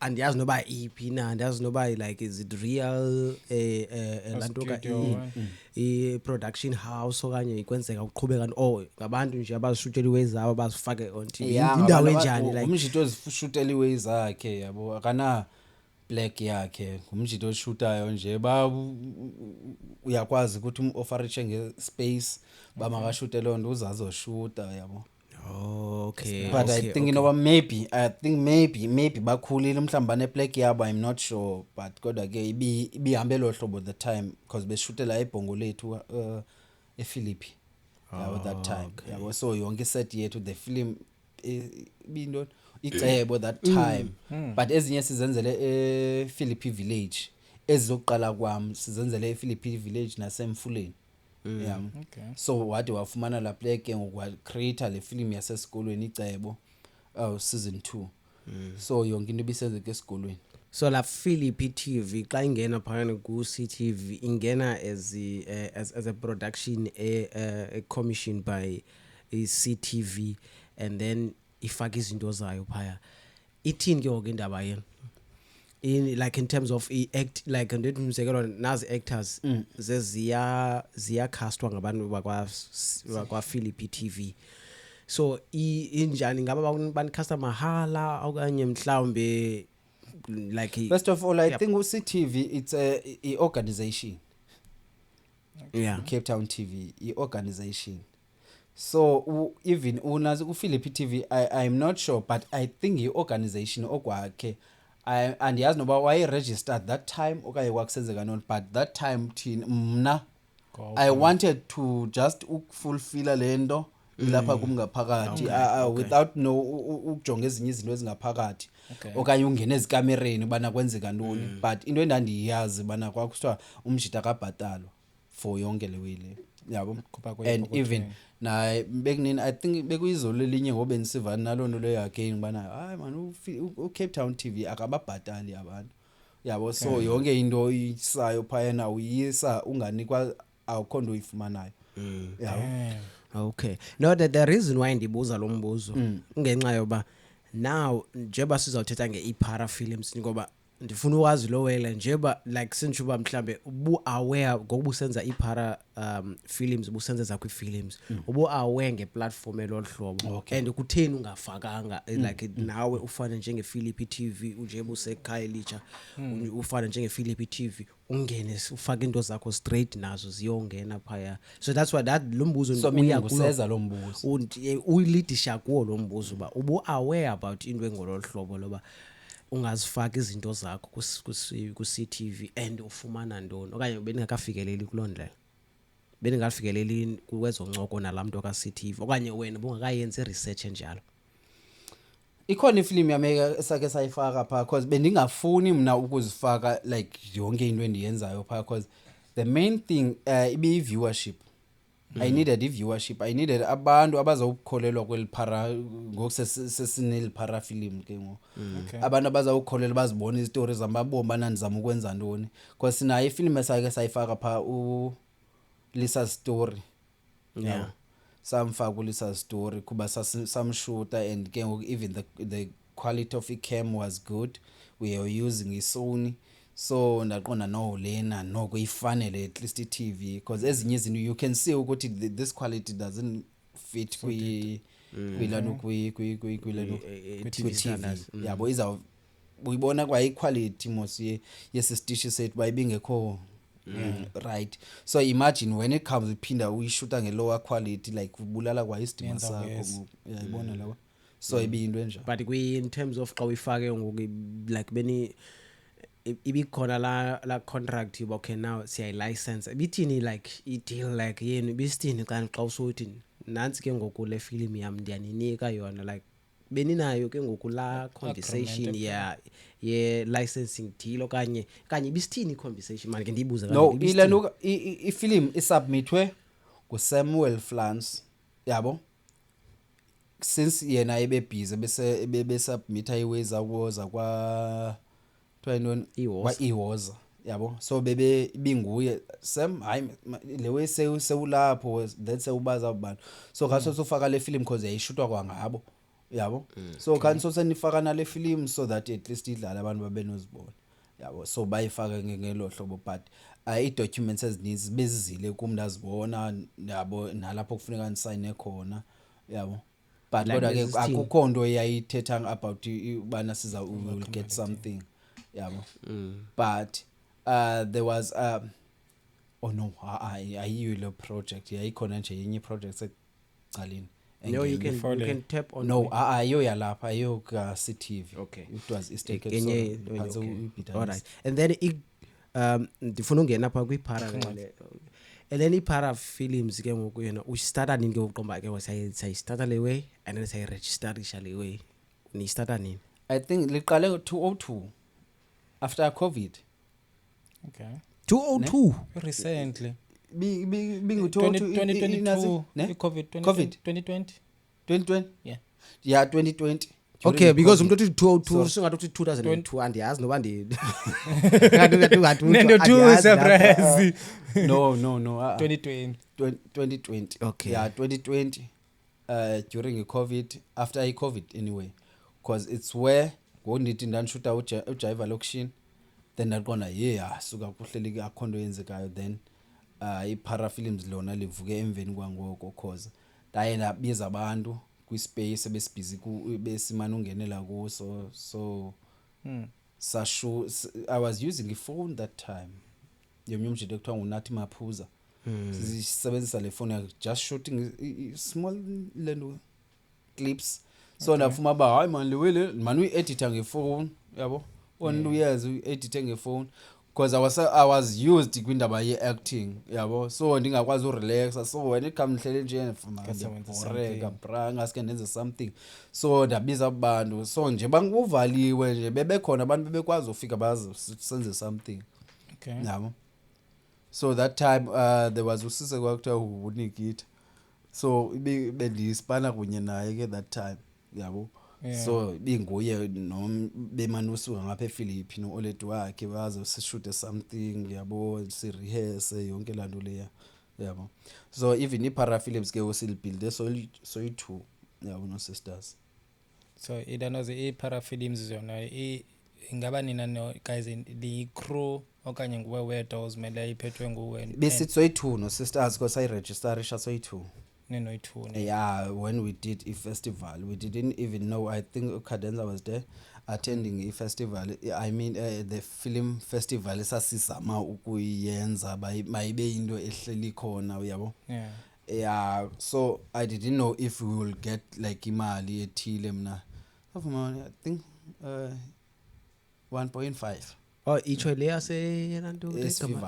andiyazi noba iphi na andiyazi noba like is it real lantoka I production house okanye ikwenzeka uqhubeka ngabantu nje abazishuteliwe izabo bazifake on TV indawo enjani like umjito ozishuteliwe izakhe yabo akana black yakhe ngumjito oshutayo nje uyakwazi ukuthi umofferishe ngespace bamakashute lo nto uzazoshuta yabo. Okay but I think you know maybe bakhulile mhlamba ne black yabo I'm not sure but kodwa ke ibihambe lo hlobo the time because beshutela eBhongo lethu ePhilippi that time yabo so yonke set yethu the film ibinto icebo that time but ezinye sizenzele ePhilippi village ezizoqala kwami sizenzele ePhilippi village nasemfuleni okay so wade wafumana la play ke ngokwa creator le film yasesikolweni icebo season 2 so yonke into ibisenzeka esikolweni so la Philippi TV xa ingena phakathi ku CTV ingena as a production commissioned by CTV and then ifaka izinto zayo phaya ithini ke ngoku indaba yena like in terms of act like ndethi umzekelo nazi actors ziya castwa ngabantu bakwa Philippi TV so injani ngaba banicasta mahala okanye mhlawumbe like First of all, I Yep. think uCTV it's a organization. yeah Cape Town TV, organization. So even unazi uPhilip TV, I'm not sure, but I think the organization okwakhe and yazi noba why registered that time okanye kwakusenzeka non, but that time thina mna I wanted to just fulfill lento ilapha kumngaphakathi without no ukujonga ezinye izinto ezingaphakathi okanye ungena ezikamereni bana kwenzeka ntoni, but into endandiyazi bana kwakusitwa umjita kabhatalwa for yonke le wile yabo. And even na bekunini I think bekuyizolo elinye ngobe nisivana nalonto leyo again bana hayi man uCape Town TV akababhatali abantu yabo. So yonke into isayo phayena uyisa unganikwa awukhondo uyifumanayo yabo. okay no the reason why ndibuza lo mbuzo ngenxa yoba now njeba sizawuthetha ngeipara films ngoba ndifuna ukwazi lo wele njeba like sinjuba mhlambe ubu aware ngokuba usenza ipara films ubusenza kwi films ubu aware ngeplatform elolhlobo and kutheni ungafakanga like nawe ufana njenge Philip TV njeba usekhaya licha ufana njenge Philip TV ungene ufaka into zakho straight nazo ziyongena phaya. So that's why that lo mbuzo So mina nguseza lo mbuzo uyilidisha kuwo lo mbuzo ba ubu aware about into engololhlobo loba ungazifaka izinto zakho ku CTV and ufumana ntoni okanye beningakafikeleli kuloo ndlela, beningakafikeleli kwezoncoko nalamuntu ka CTV okanye wena bungakayenzi research njalo. Ikhona ifilm yameka esake sayifaka pha because bendingafuni mina ukuzifaka like yonke into endiyenzayo pha because the main thing ibe viewership. I needed viewership. I needed abantu abazawukholelwa kweliphara ngokusesineli para film ke ngo. Abantu abazawukholelwa bazibona izitori zamabomba nanizama ukwenza ntoni because sinayo ifilm esake sayifaka pha Lisa Story. Yeah. Samfaka uLisa Story kuba samshoota and ke even the quality of the cam was good. We were using a Sony. So ndaqonda no lena noko ifanele at least iTV because ezinye izinto you can see ukuthi this quality doesn't fit kwi TV yabo iza uyibona kwa iquality mos yesisitishi sethu bayibingekho right. So imagine when it comes uphinda uyishoota ngelower quality like ubulala kwa isidima sakho uyayibona lawa. So ibinto enja But in terms of xa uyifake ngoku like beni ibikhona la contract you okay now siya license bithini like I deal like yini bisithini xa usuthi nansi ke ngoku le film yam ndiyaninika yona like beninayo ke ngoku la conversation ye licensing deal okanye bisithini conversation manje ndiyibuza no ilana ifilm isubmitwe nguSamuel France yabo since yena ebe busy bese submita iweza kuza kwa iwoza yabo. So bebe binguye Sam hayi lewe sewulapho that's ubaza abantu so kaso sofaka le film because yayishutwa kwangabo yabo. So kanti so senifaka na le film so that at least idlala abantu babenozibona yabo. So bayifaka ngelo hlobo but I documents ezininzi bezizile kumntu azibona yabo nalapho kufuneka nisayine khona yabo. But kodwa ke akukho nto yayithetha about ubana siza will get something yabo. But there was oh no ayiyo lo project yayikhona nje yenye project secalini. No, you can tap on no ayo yalapha ayo ka CTV. Okay, it was Eastern all right. And then ndifuna ungena pha kwipara ngale and then ipara films ke ngoku yena ustarta nini ke uqomba ke sayistart le way and then sayiregisterisha le way ni starta nini? I think liqale 2002 after COVID. Okay. 202 Recently. Bingu 2022 COVID 2020. Yeah 2020. Okay, because umuntu uthi 202 singathi uthi 2002 andiyazi noba ndi Nendo 2 surprise. No 2020. Okay. Yeah 2020 during COVID after COVID anyway because it's where ngondithi ndanishuta uJaiva location then ndaqonda suka kuhleli akhondo yenzekayo then iPara Films lona livuke emveni kwangoko cause ndaye ndabiza abantu space ebesibhizi besimana ungenela kuso so sasho I was using a phone that time yomnye umjide ekuthiwa nguNathi Maphuza sisebenzisa le phone just shooting small lendo clips so ndafuma ba hayi man lewele man uyi-edita ngefone yabo only uyazi uyi-edite ngefone because I was used kwindaba ye-acting yabo so ndingakwazi urelaxa so when it comes hlele nje boreka bra ngaske ndenze something so ndabiza abantu so nje banguvaliwe nje bebekhona abantu bebekwazi ufika baze senze something yabo so that time there was usise kwakuthiwa uNikita so bendispana kunye naye ke that time yabo so binguye bemanusuka ngapha ePhilippi noLedu wakhe baze sishoot something yabo si rehearse yonke lanto leya yabo so even iPara Films ke usilbuild so you2 yabo no sisters so idanoze iPara Films yona ingaba nina no guys the crew okanye nguwe wedwa uzimele iphethwe nguwe besithi soyi2 no sisters because I registerisha soyi2 neno-2 yeah when we did a festival we didn't even know I think Cadenza was there attending a festival I mean the film festival esasizama ukuyenza mayibe into ehleli khona uyabo yeah so I didn't know if we will get like imali ethile mna I think 1.5 oh icho le yaselanto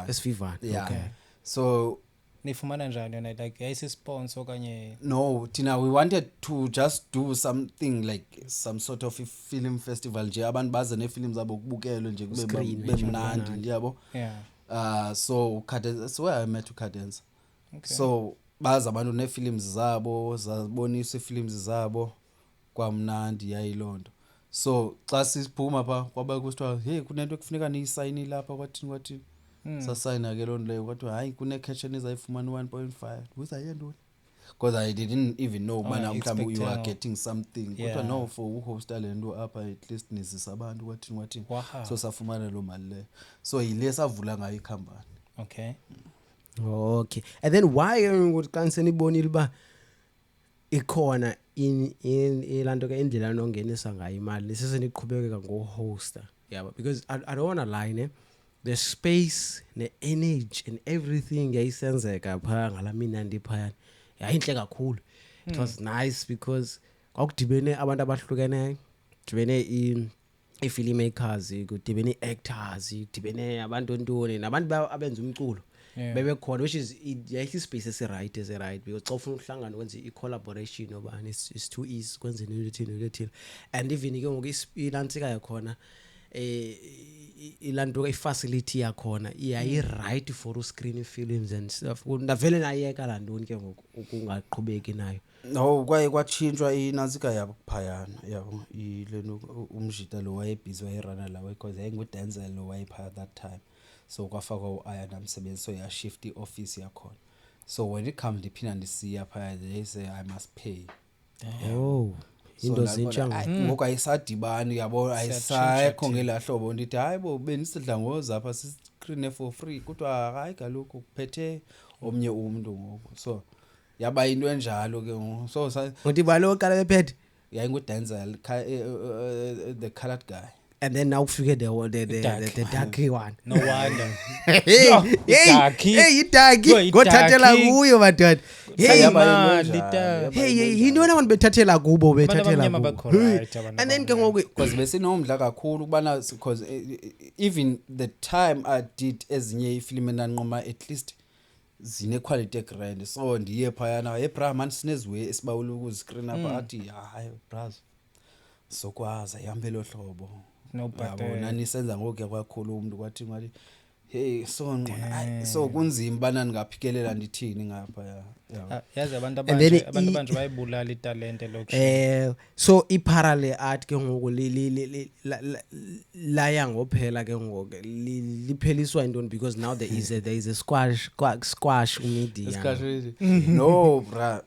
esivivana yeah okay so nifumana njani yona like yayisi sponsor okanye no tina we wanted to just do something like some sort of a film festival nje abantu baze nefilms zabo kubukelwe nje kube bemnandi ndiyabo so Cadenza so I met Cadenza so baza abantu nefilms zabo zabonisa ifilms zabo kwamnandi yayilonto so xa siphuma pha kwaba kusithiwa hey kunento ekufuneka niyisayini lapha kwathini sasayina ke lonto leyo kwathi hayi kune cash enizayifumana 1.5 kuzaye ntoni because I didn't even know bana mhlawumbe you are getting something kodwa no for uhost lento apha at least nizisa abantu kwathini so safumana lo mali le so yile savula ngayo icompany okay and then why ukuthi kanseni ibonile ba ikhona ilanto ke indlela nongenisa ngayo imali seseniqhubekeka ngo-hoster yabo because I don't want to lie the space the energy and everything yayisenzeka phaya ngalamina ndiphaya yayinhle kakhulu it was nice because kwakudibene abantu abahlukeneyo dibene i-filmmakers kudibene i-actors dibene abantu ntoni nabantu abenza umculo bebekhona which is yayispace esiright because xa ufuna uhlangana wenze i-collaboration obani it's too easy kwenze nethini and even ke ngoku ilantsika yakhona ilanto ifacility yakhona iyayi right for screen films and stuff ndavele nayeka la ntoni ke ngoku ukungaqhubeki nayo no kwaye kwatshintshwa inantsika yabo kuphayana yabo ilento umjita lo wayebhizi wayerana lawo because yayinguDenzel lo wayephaya that time so kwafakwa uAya namsebenzi so ya shift ioffice yakhona so when it comes ndiphinda ndisiya phaya they say I must pay into zintsha ngoku ayisadibani yabo ayisayekho ngelahlobo ndithi hayibo benisidla ngoza apha siscreen for free kodwa hayi kaloku kuphethe omnye umuntu ngoku so yaba into enjalo ke ngoku so uthi balo qala bephethe yayinguDenzel the colored guy and then now ufike the dark one no wonder hey idaki ngothathela kuyo badwa hey yintona abantu bethathela kubo bethathela kubo and then ke ngoku because besinomdla kakhulu kubana because even the time I did ezinye ifilm enanqoma at least zine quality grand so ndiye phayana hey bra man sineziwe esibawula ukuziscreen apha athi hayi bras sokwaza ihambe lo hlobo yabona nisenza ngoku yakwakhulu umuntu kwathi ngathi hey so kunzima bana ningaphikelela ndithini ngapha yazi abantu abanje bayibulala italente lokho so iparallel art ke ngoku la yangophela ke ngoku lipheliswa intoni because now there is a squash media no bra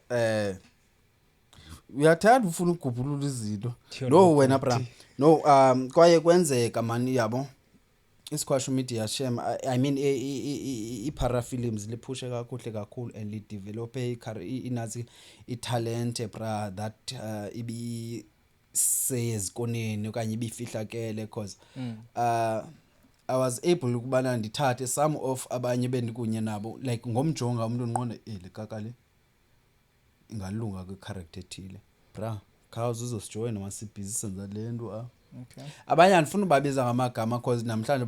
uyathanda ufuna ukugubulula izinto no wena bra no kwaye kwenzeka mani yabo isquash media shame I mean i-para films liphushe kakhulu and li develop inazi i-talent bra that ibi sezikoneni okanye ibifihlakele because I was able ukubana ndithathe some of abanye bendikunye nabo like ngomjonga umuntu onqonda likakale ingalunga ke character ethile bra khawuze uzosijoin noma sibhizi senza lento Okay. abanye andifuna ubabiza ngamagama because namhlanje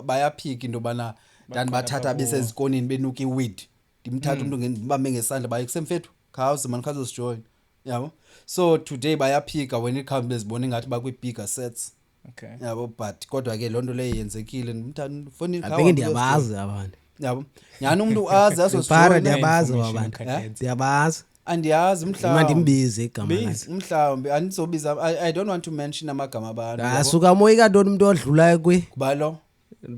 bayaphika into bana ndandibathatha besezikonini benuka iweed ndimthatha umuntu ngibambe ngesandla baye kusemfethu khawuze man khazosijoin yabo so today bayaphika when it comes bezibona ngathi bakwi bigger sets Okay. yabo but kodwa ke lonto leyo yenzekile ndimthanda phone abeke ndiyabazi abantu yabo nyani umuntu azi para asosijoin ndiyabazi information abantu ukhathetse. ndiyabazi andiyazi uma mhlawumbe ndimbize igama lakhe mhlawumbe anizobiza I don't want to mention amagama abantu asuka moya kantoni umuntu odlulayo kwe kubalo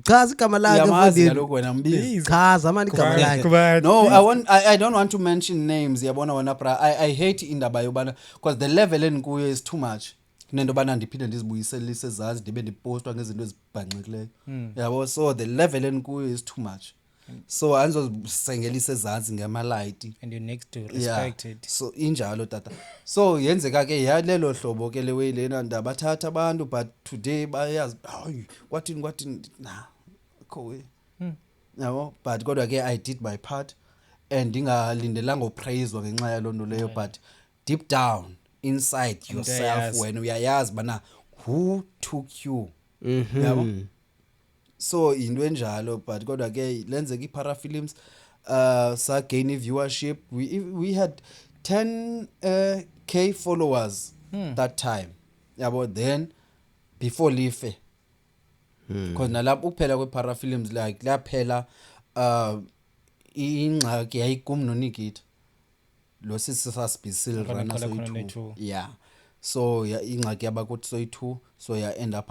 chaza igama lakhe uyamazi mfundini ngaloko wena mbizi chaza mani igama lakhe no I don't want to mention names yabona wena bra I hate indaba yobana because the level enikuyo is too much kunento bana ndiphinde ndizibuyiselise ezazi ndibe ndipostwa ngezinto ezibhanxikileyo yabo so the level enikuyo is too much so andizosengelisa ezazi ngemalight And you need to yeah respect it. so injalo tata so yenzeka ke yalelo hlobo ke lewe lena ndabathatha abantu but today bayazi hayi kwathini na khowe yabo but kodwa ke I did my part and ndingalindelanga upraiswa ngenxa yalonto leyo but deep down inside yourself uyayazi. when uyayazi bana who took you yabo so into enjalo but kodwa ke lenzeka i-para films sa gain viewership we had 10k followers that time yabo then before life because nalapho ukuphela kwe-para films like laphela ingxaki yayikum noNikita lo sisasibhisil Abaqala rana khona so ne-two. yeah so ingxaki yabakuthi so 2 so ya end up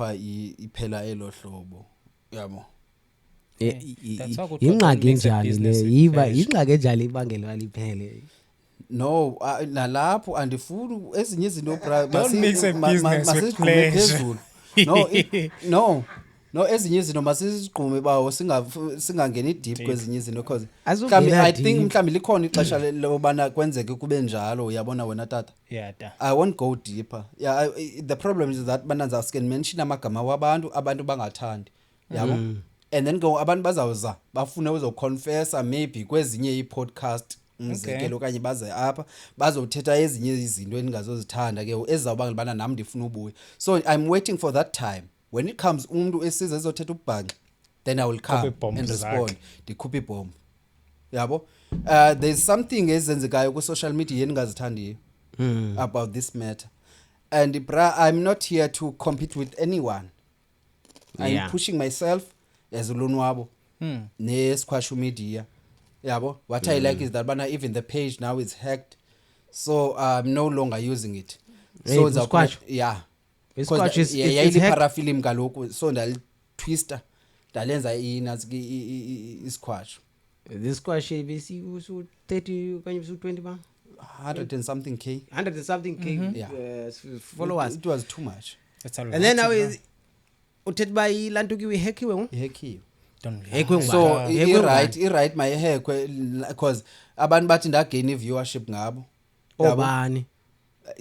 iphela elo hlobo yabo That's why kuthiwa ingxaki mix a enjani business le with yiba pleasure. ingxaki enjani ibangela liphele no nalapho andifuni ezinye izinto bra Don't mix a business with pleasure. phezulu no ezinye izinto masizigqume bawo singangeni deep kwezinye izinto because Azuvela mhlawumbe I deep. think mhlawumbe likhona ixesha lobana kwenzeke kube njalo uyabona wena tata Yeah, da. I won't go deeper. Yeah, the problem is that bananza scan mention amagama wabantu abantu bangathandi. Yabo? And then go abantu bazawuza bafune uzoconfessa maybe kwezinye i-podcast umzekelo okanye baze apha bazothetha ezinye izinto endingazozithanda ke ezizawubangela bana nami ndifuna ubuye. So I'm waiting for that time. When it comes umuntu esiza ezothetha ubhanqa then I will come Khuphe and ibhombu respond. zakhe. Ndikhuphe ibhombu. Yabo? There's something ezenzekayo ku social media endingazithandiyo. About this matter. And bra, I'm not here to compete with anyone. I'm Yeah. pushing myself as ulonwabo. Ne-squash media. Yabo? What I like is that bana even the page now is hacked. So I'm no longer using it. Hey, So it's Squash? yeah. Squash is yeah, it's hacked. para film kaloku so ndalitwister ndalenza i-squash this squash bisi usu 30 okanye usu 20 ba 100 and something k 100 and something k Yeah. followers it was too much That's a lot. and then now uthethe ba ilantukiwe ihackiwe ngo ihekhiwe Don't lie. Hackwe ngubani? so Hackwe i-right mayihekwe because abantu bathi ndagain i-viewership ngabo Yabo? obani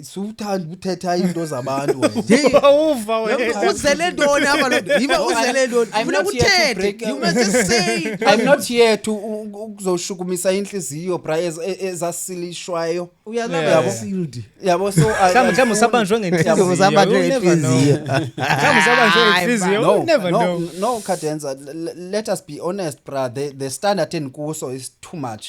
suthanda uthetha into zabantu wena Uva wena. uzele ntoni apha lo yiba No, uzele ntoni I'm ufuna not here to uthethe break you must just say it. I'm not here to ukuzoshukumisa inhliziyo bra ezasilishwayo uyalava Yeah. sealed yabo so Mhlawumbe usabanjwe ngenhliziyo. Mhlawumbe usabanjwe You never know. ngenhliziyo. Mhlawumbe usabanjwe ngenhliziyo. You never know. no Kadenza let us be honest bra the standard enkuso is too much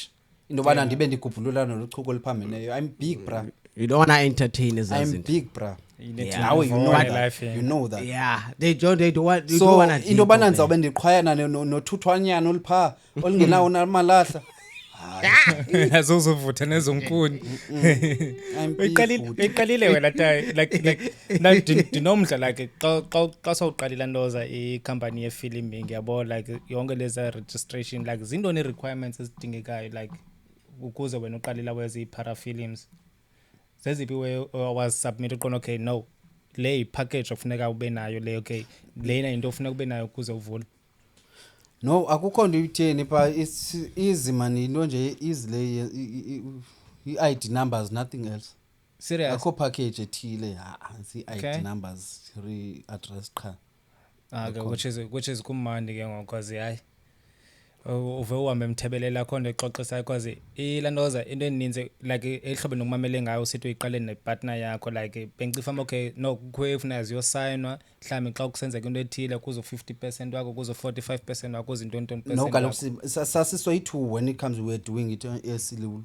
into bana ndibe ndigubhulula noluchuko liphambeneyo I'm big bra you don't want to entertain as I'm big bra You need Yeah. to now move you on know in that life, yeah. you know that yeah they don't want you so don't want to into bana ndizawube ndiqhwayana nothuthwanyana olupha olingenawo namalahla Nazo uzovutha nezonkuni. I'm big food. Uyiqalile wena tayi like ndinomdla like xa sawuqalila ntoza i-company ye-filming yabo like yonke leza registration like zintoni i-requirements ezidingekayo like ukuze wena uqalila wezi i-para films zeziphi was submit uqona okay no le package ofuneka ube nayo le okay lena into ofuneka ube nayo ukuze uvule no akukho nto itheni pa it's easy man into nje easy le i-ID numbers nothing else serious akho package ethile Okay. i-ID numbers re-address qha which is kumandi ke ngokuzi hayi uve uhambe emthebelela khona exoxisa because ilandoza into eninzi like ehlobo nokumamele ngayo sithi uyiqale nepartner yakho like bengicifa okay no kufuna yaziyosayinwa mhlawumbe xa kusenzeka into ethile kuzo 50% wakho kuzo 45% wakho kuzo 20% no kaloku sasisoyi-2 when it comes we're doing it esilulu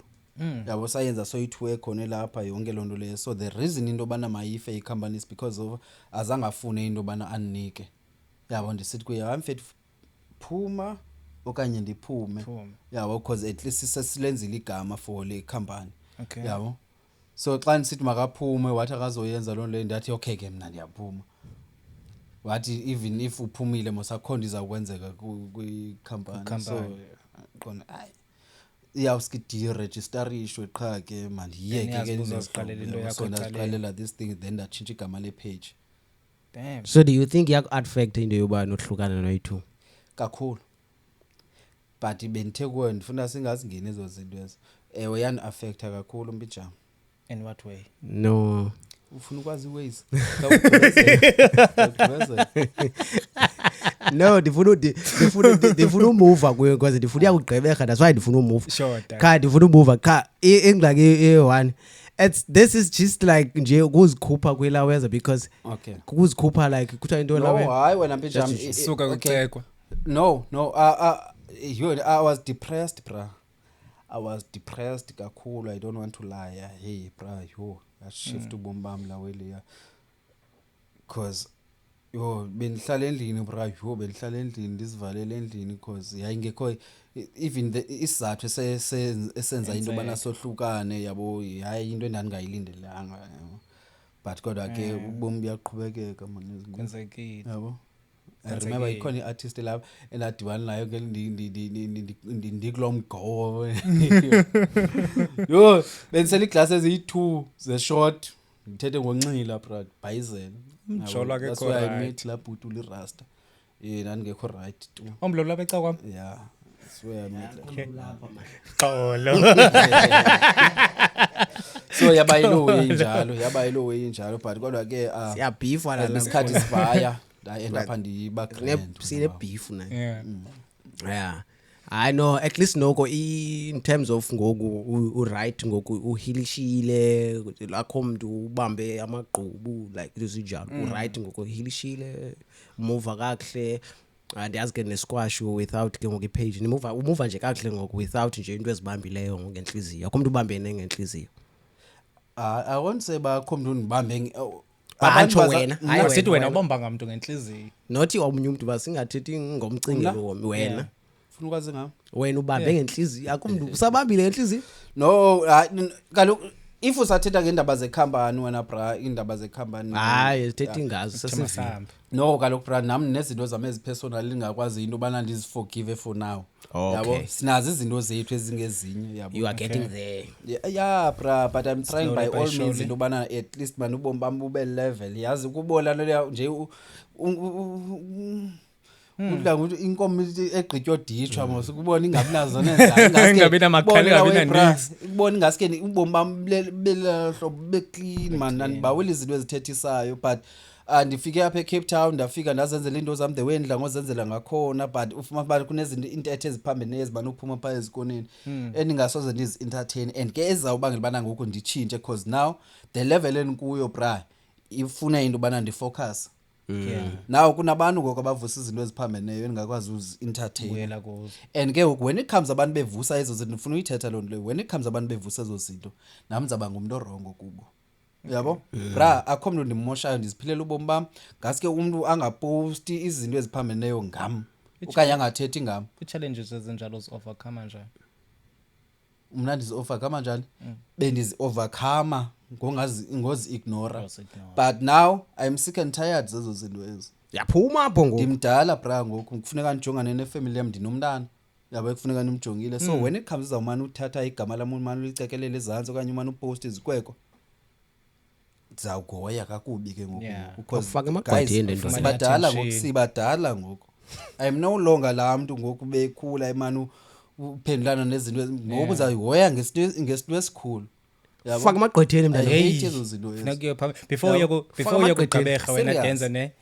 yabo sayenza soyi-2 ekhona lapha yonke loo nto leyo so the reason into yobana mayife icompany is because of azangafune into yobana andinike yabo ndisithi kuye amfethi phuma okanye ndiphume yabo because at least sesilenzile igama for le company okay yabo so xa ndisithi makaphume wathi akazoyenza loo nto ndathi okay ke mna ndiyaphuma wathi even if uphumile mosakhonda izawukwenzeka kwi-company so qona hayi iyawuske diregistarishwe qha ke mandiyeke ke uzoziqalela into yakho so ndaziqalela this thing then ndatshintsha igama le-page damn So do you think yaku-affect into yoba nohlukana noyi-2 kakhulu but bendithe kuwe ndifuna singazingeni ezo zinto ezo ewe yani-affecta kakhulu mpijama in what way no ufuna ukwazi iways no ndifuna umuva kuyo because ndifuna uyakugqibeka that's why ndifuna umuva sure kha ndifuna umuva kha ingxaki e-1 this is just like nje ukuzikhupha kwelaweza because okay ukuzikhupha like kuthiwa into no lawe hayi wena mpijama suka kucekwa no I was depressed bra I was depressed kakhulu I don't want to lie hey bra yo yashift ubomi bami la weliya cause yo bendihlala endlini bra yo bendihlala endlini ndisivalele endlini because yayingekho even isizathu esenza into bana sohlukane yabo hayi into endandingayilindelanga but kodwa ke ubomi buyaqhubekeka manje kwenzekile yabo I remember ikhona i-artist lapha enadibana nayo ke ndikulo mgowo yo bendisela iglass eziyi-2 ze-short ngithethe ngonxila brad bhayizela Mjolo ke that's kho why I right. met la bhuti ulirasta nandingekho right tu omlo lapha eca kwami yeah that's where I met xolo so yaba yilo way injalo but kodwa ke siyabhifa la isikhathi sivaya ndaenda pha ndiba grand sine-beef na yeah yeah I know at least noko in terms of ngoku u-right ngoku uhilishile lakho mntu ubambe amagqubu like izinjalo u-right ngoku uhilishile move kahle andiyazi ke nesquash without ke ngoku ipage umuva nje kakuhle ngoku without nje into ezibambileyo ngenhliziyo akho mntu ubambene ngenhliziyo I won't say bakho mntu ndibambe Bantsho wena hayi sithi wena ubamba ngamuntu ngenhliziyo nothi omunye umuntu basingathethi ngomcingelo wena ufuna ukwazi ngam wena ubambe ngenhliziyo akho mntu usabambile ngenhliziyo no kaloku if usathetha ngendaba zekhampani wena bra indaba zekhampani hayi thethi ngazo sesivile masamba no kaloku bra nami nezinto zami ezipersonal lingakwazi into bana ndiziforgive for now yabo sinazi izinto zethu ezingezinye yabo you are getting there yeah bra but I'm trying Slowly by by all surely. means into bana at least man ubomi bami bube level yazi kubola nje udla ukuthi inkomo egqitywa dithwa mos ukubona ingabinazo nenza Ingabi namakhala, ingabi naniksi. ubona ingaske ubomi bami belahlobo beclean man andibaweli izinto ezithethisayo but ndifike apha eCape Town ndafika ndazenzela into zami the way ndla ngozenzela ngakhona but ufuma bani kunezinto intethe eziphambene ezibana uphuma pha ezikoneni endingasoze ndizi entertain and ke ezawubangela bana ngoku ndichintshe because now the level enikuyo bra ifuna into bana ndifocus yeah now kunabantu ngoku abavusa izinto eziphambeneyo endingakwazi uzi entertain uyela kuzo and ke when it comes abantu bevusa ezo zinto ndifuna uyithetha loo nto leyo when it comes abantu bevusa ezo zinto nami ndizaba ngumntu orongo kubo yabo bra akho mntu ndimoshayo ndiziphilela ubomi bam ngaske umntu angaposti izinto eziphambeneyo ngam okanye angathethi ngam i-challenges ezinjalo zi-overcome njani mna ndizi-overcome njani bendizi-overcome ngozi-ignora Ngozi-ignora. but now I'm sick and tired zezo zinto ezo yaphuma apho ngoku ndimdala bra ngoku kufuneka ndijongane nefamily yam ndinomntana yabo kufuneka nimjongile so when it comes uzawumane uthatha igama lam umane ulicekelele ezantsi okanye umane upost izikweko Zawugoya kakubi ke ngoku Yeah. because Ufake guys, emagqwetheni nto. sibadala Attention. ngoku sibadala ngoku. I am no longer la muntu ngoku bekhula imanu uphendulana nezinto ngoku uzayihoya ngesinto esikhulu. Faka amagqwetheni mntana. I hate ezo zinto ezo. Funeka uye phambili before Faka uye amagqwetheni. kugqibeka wena Serious. denza ne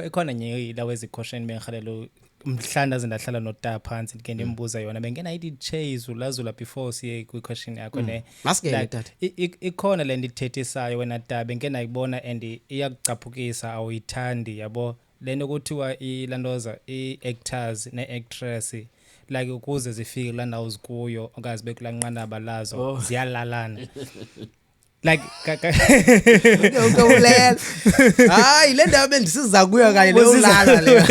ikhona nye la wezikhosheni bengihalelo mhlanda zindahlala notata phansi ke ndimbuza yona bengena ithi chase ulazula before siye kwi-question yakho ne Masikele, Like, tata. ikhona le ndithethisayo wena tata bengenayibona and iyakucaphukisa awuyithandi yabo lento kuthiwa ilantoza i-actors ne-actress like ukuze zifike la ndawo zikuyo okanye zibe kula nqanaba lazo ziyalalana like Ukulela. Hayi le ndaba bendisiza kuyo kanye le ulala le.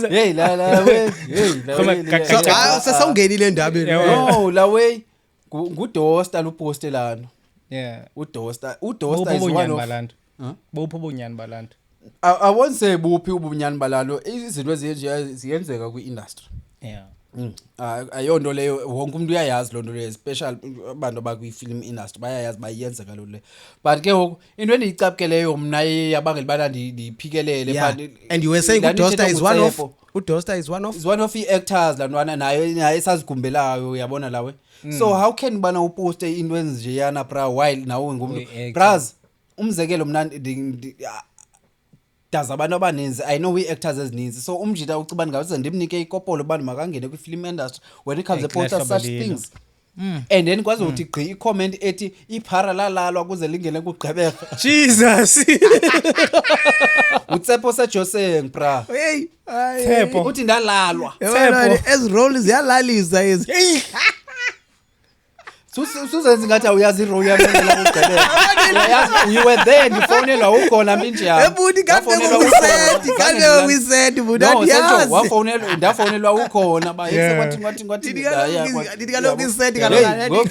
Hey la we. Hey la Come we. on, ka- Sasawungenile endabeni. No, la way nguDosta lupostelano. yeah Udosta buphi is one ubunyani of balantu buphi ubunyani balantu I won't say buphi ubunyani balalo izinto ezinje ziyenzeka kwi-industry. yeah Ayonto leyo wonke umuntu uyayazi lonto leyo special abantu abakwi-film industry bayayazi bayenzeka lo le. But ke ngoku into endiyicapukeleyo mna yabangela bana ndiphikelele Yeah. but And you were saying laa nto Udosta ithethwa is one of nguTshepo. Udosta is one of Is one of the-actors lantwana naye esazigumbelayo uyabona lawe. So how can bana uposte into enjeyana bra while nawe ngumuntu Uyi-actor. bras umzekelo mna daza abantu abaninzi I know we-actors ezininzi so umjita ucibani ngawuze ndimnike ikopolo bani makangene kwi-film industry when it comes to poster such Eklahlabalilo. things. And then kwazi ukuthi gqi i-comment ethi iphara lalalwa kuze lingene kugqibeka Jesus uTshepo sejoseng bra Hey, hayi. Tshepo. uthi ndalalwa Yabona ezi role ziyalalisa ezi. Suzenza ngathi awuyazi irole yamela kugqibeka uyayazi you were there ndifonelwa ukhona minje yami Ebuthi kade kwiseti, kade kwiseti buda ndiyazi ndafonelwa ukhona ba Yeah. kwathi Ndithi kaloku kwiseti kaloku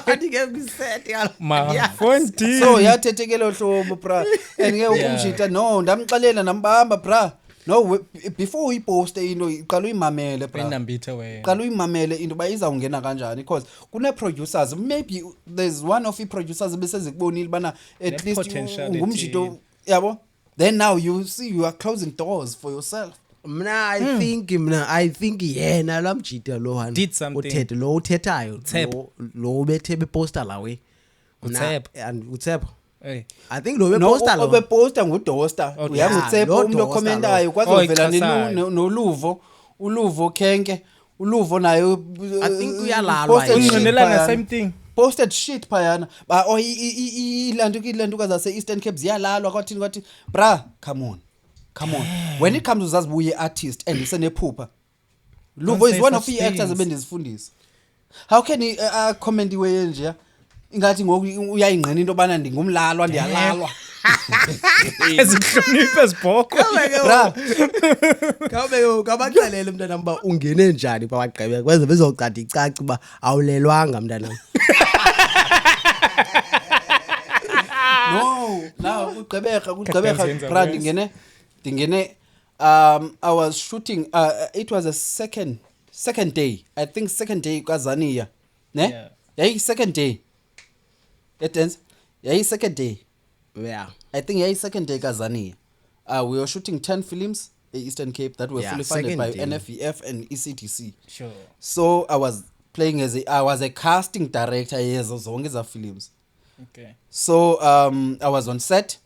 Athi ke kwiseti kaloku. mafonti so yathethekelo hlobo bra and ke ukumjita no ndamxelela nambamba bra no before uyiposte into iqala uyimamele bra inambitha wena qala uyimamele into bayizawungena kanjani because kune producers maybe there's one of the producers besezikubonile bana at least potentiality. ngumjito yabo then now you see you are closing doors for yourself. Mna I think yena lamjita lo han Did something. uthethe lo uthethayo Tshepo. lo ubethe beposter lawe Utshepo. and Utshepo hey I think lo No beposter lo obeposter nguDosta Okay. uyazi Yeah, uTshepo lo umuntu Dosta okhomentayo Oh, kwazovela ichasayo. noluvo uluvo Khenke uluvo nayo I think uyalalwa posted yena. shit unqinelana phayana. same thing Posted shit phayana ba ilantuka zase Eastern Cape ziyalalwa kwathi bra come on when it comes uzazibuye artist and usenephupha Luvo is say one of such the actors things. ebendizifundisa how can he comment iwe nje ingathi ngoku uyayingqina into bana ndingumlalwa ndiyalalwa ezihloniphe ezibhoko bra Kabe kabaxelele mntana mba ungene njani bawagqibeka kwenze bezocada icaci uba awulelwanga mntana. no now kugqibeka Kadenzenza bra worse. ndingene I was shooting it was a second day I think second day kaZania ne Yeah. yayi second day dance yayi second day Yeah. I think yayi second day kaZania we were shooting 10 films in Eastern Cape that were Yeah, fully funded second by day. NFEF and ECTC. sure So I was playing I was a casting director yezo zonke za films. okay So I was on set.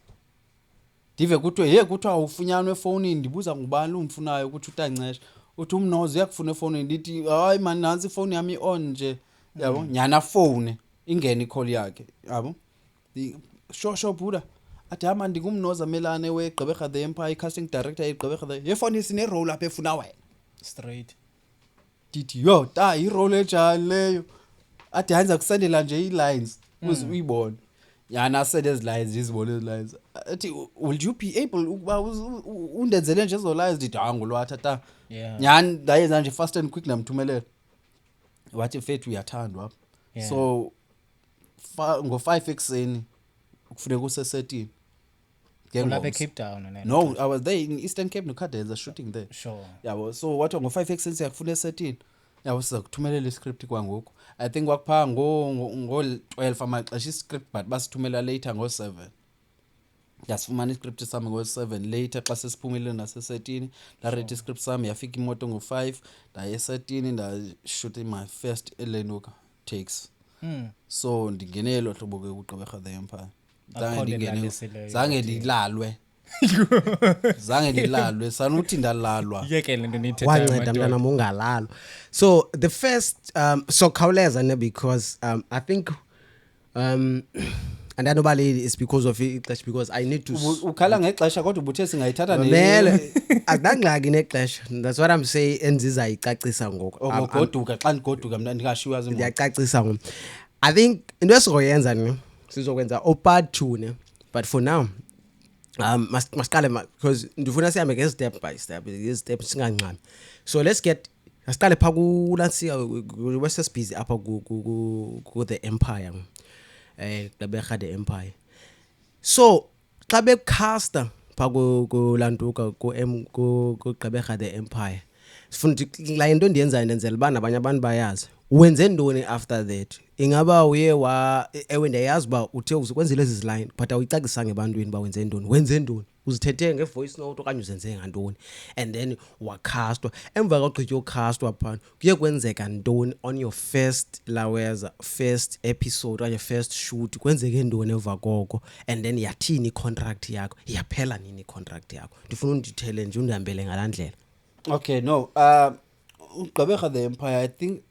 Ndive kuthiwa awufunyanwe efonini ndibuza ngubani umfunayo ukuthi utancesha. Uthi umnozo uyakufuna efonini ndithi hayi man nansi ifoni yami on nje. Yabo nyana phone ingene icall yakhe. Yabo. Sho buda. Athi hama ndingumnoza melane weGqeberha the Empire casting director yeGqeberha the yefoni sine role apha efuna wena. straight Dithi yo ta irole njani leyo athi hanza kusendela nje i-lines uze uyibone yana send ezi lines izibone ezi lines athi will you be able ukuba undenzele nje ezo lines dithi angolwatha ta yeah nyani ndayenza nje fast and quick namthumelela wathi mfethu uyathandwa apha Yeah. so ngo5 ekseni kufuneka usesetini ulapha eCape Town and no I was there in Eastern Cape noKadenza shooting there sure yabo so wathi ngo5 ekseni siyakufuna esetini yabo siza kuthumelela iscript kwangoku. I think kwakupha ngo 12 amaxesha iscript but basithumela later ngo 7. Yasifumana iscript sami ngo 7 later xa sesiphumile nasesetini la read iscript sami yafika imoto ngo 5 ndaye esetini nda shoot my first Elenuka takes. So ndingenelo hlobo ke uGqeberha the Empire. Zange ndilalwe. Zange ndilalwe sanuthi ndalalwa. Yeke le nto nithetha. Wanceda mntana mungalalo. So the first so khawuleza ne because I think and anobali is because of ixesha because I need to ukhala ngexesha kodwa ubuthe singayithatha mele akungxaki nexesha. That's what I'm saying enziza icacisa ngoku. Ngogoduka xa ndigoduka mna ndingashiywa zimo. Ndiyacacisa ngoku. I think into esizoyenza ne sizokwenza part 2 ne but for now masiqale because ndifuna sihambe ke step by step singancami. So let's get asiqale pha ku lansiya wese busy apha ku the Empire. Gqeberha the Empire. So xa becaster pha ku Lantuka ku Gqeberha the Empire sifuna la into ndiyenza ndenzela ubana abanye abantu bayazi wenze ntoni after that. Ingaba uye ewe ndiyazi ba uthe uzokwenzela ezi line but awuyicacisa ngebantwini ba wenze ntoni uzithethe ngevoice note okanye uzenze ngantoni and then wacastwa emva kwagqitywa ucastwa phana kuye kwenzeka ntoni on your first episode or your first shoot kwenzeke ntoni emva koko and then yathini contract yakho yaphela nini contract yakho ndifuna undithele nje undihambele ngalandlela. Okay no uGqeberha the Empire I think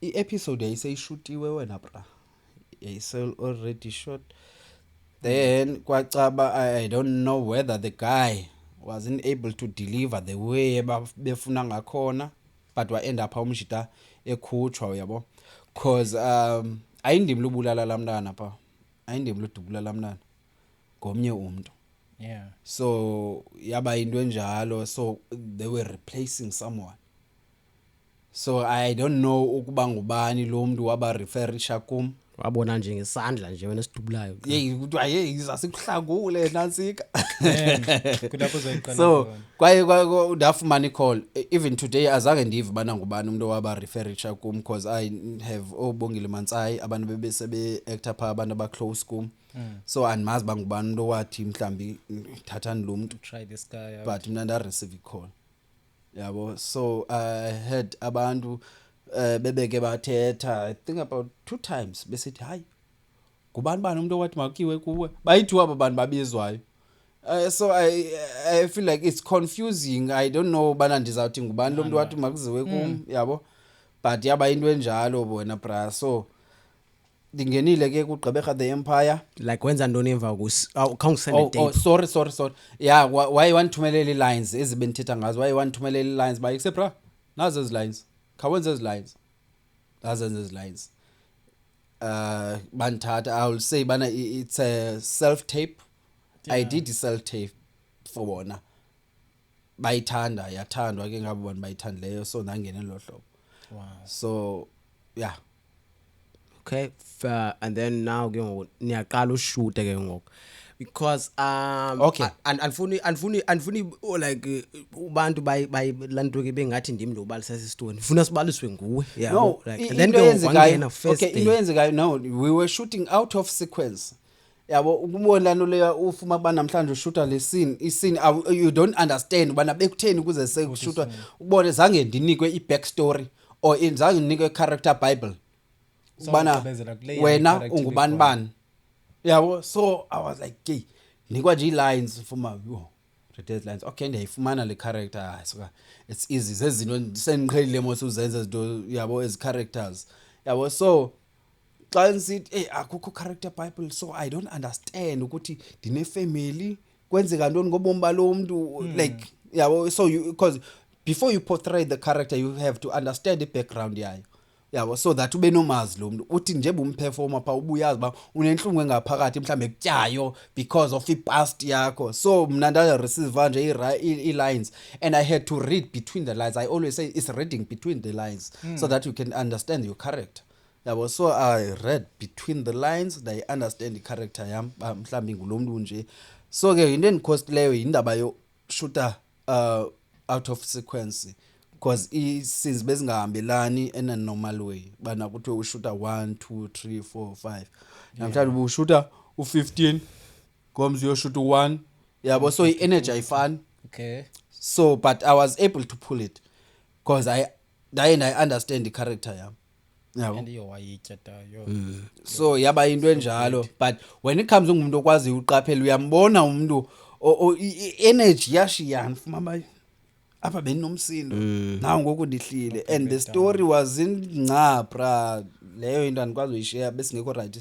i-episode yayiseyishutiwe wena bra yayise already shot then kwacaba I don't know whether the guy wasn't able to deliver the way befuna ngakhona but wa end up umshita ekhutshwa uyabo cause ayindimi lubulala lamntana pha ayindimi ludubulala lamntana ngomnye umuntu. Yeah. So yaba into enjalo so they were replacing someone. So I don't know ukuba ngubani lo muntu waba referisha kum wabona nje ngesandla nje wena sidubulayo. Hey kuthiwa hey asikuhlangule nansika. Kudapho uzoyiqala. So kwaye ndafumana icall even today azange ndive bana ngubani umuntu waba referisha kum because I have obongile Mantsai abantu bebesebe actor pha abantu aba close kum. So andimazi bangubani umuntu wathi mhlambi thathani lo muntu Try this guy out. but mina nda receive call. Yabo so I had abantu bebeke bathetha I think about 2 times besithi hayi ngubani bani umuntu owathi makiwe kuwe bayithi aba bantu babizwayo. So I feel like it's confusing. I don't know bana ndizawuthi ngubani lo muntu wathi makuziwe kum yabo but yaba into enjalo bona bra. So dingenile ke kuGqeberha the Empire like wenza ntoni emva khawungisende oh tape. sorry yeah why you want to thumelela lines ezibenithetha ngazo why you want to thumelela lines ba bra nazo ezi lines khawenza ezi lines nazo ezi lines banthatha I will say bana it's a self tape. Yeah. I did self tape for bona bayithanda yathandwa ke ngabo bona bayithandileyo so ndangena lo hlobo. Wow. So yeah. Okay, and then now ke ngoku niyaqala ushoot ke ngoku because okay andifuni like ubantu bayilantuke bengathi ndim lo balisa isistory ufuna sibaliswe nguwe yeah no, like and then ke wangena first okay into yenzekayo no we were shooting out of sequence yabo ukubona lo leya ufuma bana namhlanje ushoota le scene iscene you don't understand bana bekutheni ukuze sekushutwa ubone zange ndinikwe i-backstory or zange ndinikwe character bible bana wena ungubani bani yabo. So I was like hey nikwa nje lines fuma read lines okay ndiyayifumana le character so it's easy zezinto senqhelile mose uzenza izinto yabo as characters yabo. So xa nsithi akukho character bible so I don't understand ukuthi ndine family kwenzeka ntoni ngobomi balo muntu like yabo. So you because before you portray the character you have to understand the background yayo yabo so that ube nomazi lo muntu uthi nje bumperformer pha ubuyazi ba unenhlungu engaphakathi mhlambe kutyayo because of i-past yakho. So mna nda receive nje i-lines and I had to read between the lines. I always say it's reading between the lines so that you can understand your character yabo. So I read between the lines and I understand the character yam mhlambe ngulo muntu nje. So ke into endikhostileyo indaba yo shooter out of sequence because i-scenes bezingahambelani in a normal way bana kuthiwe ushuta 1 2 3 4 5 namhlanje ubushuta u15 ngomzi uyoshuta u1 yabo so i-energy ayifani Okay. so but I was able to pull it because I understand the character yami yabo And yo wayitya da yo. so yaba into enjalo but when it comes umuntu okwazi uqaphela uyambona umuntu energy yashiyana fuma apha beninomsindo nawo ngoku ndihlile and the story was incapra leyo into andikwazi uyishare besingekho right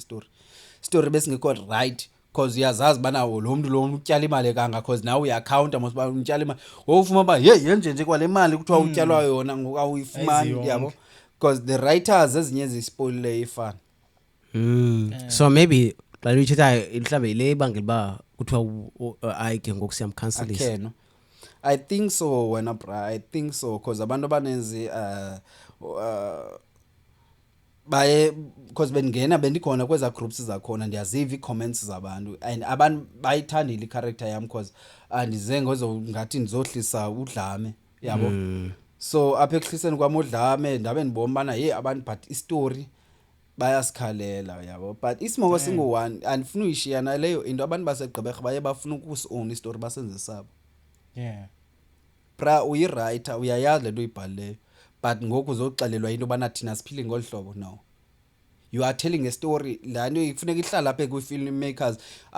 story besingekho right because uyazazi bana lo muntu lo utyala imali kanga because now uyacounta mosiba utyala imali wofuma ba hey yenje nje kwale mali kuthiwa utyalwa yona ngokawuyifumani yabo because the writers ezinye zispoilile ifana So maybe la lichitha mhlambe ile ibangela ba kuthiwa ayike ngokusiyamcancelisa. Okay, no. I think so wena bra I think so because abantu abanenzi baye because bengena bendikhona kweza groups zakhona ndiyaziva i-comments zabantu and abantu bayithandile i-character yami because andize ngathi ndizohlisa udlame yabo so apha ekuhliseni kwami udlame ndabe ndibona bana hey abantu but i-story bayasikhalela yabo but isimoko singu-1 andifuna uyishiya naleyo into abantu basegqibekhe baye bafuna ukusi-own i-story basenze sabo Yeah. bra uyirighter uyayazi lento uyibhalileyo but ngoku uzoxelelwa into bana thina siphile ngolu hlobo no you are telling a story la nto ifuneka ihlala apha kwi-filmmakers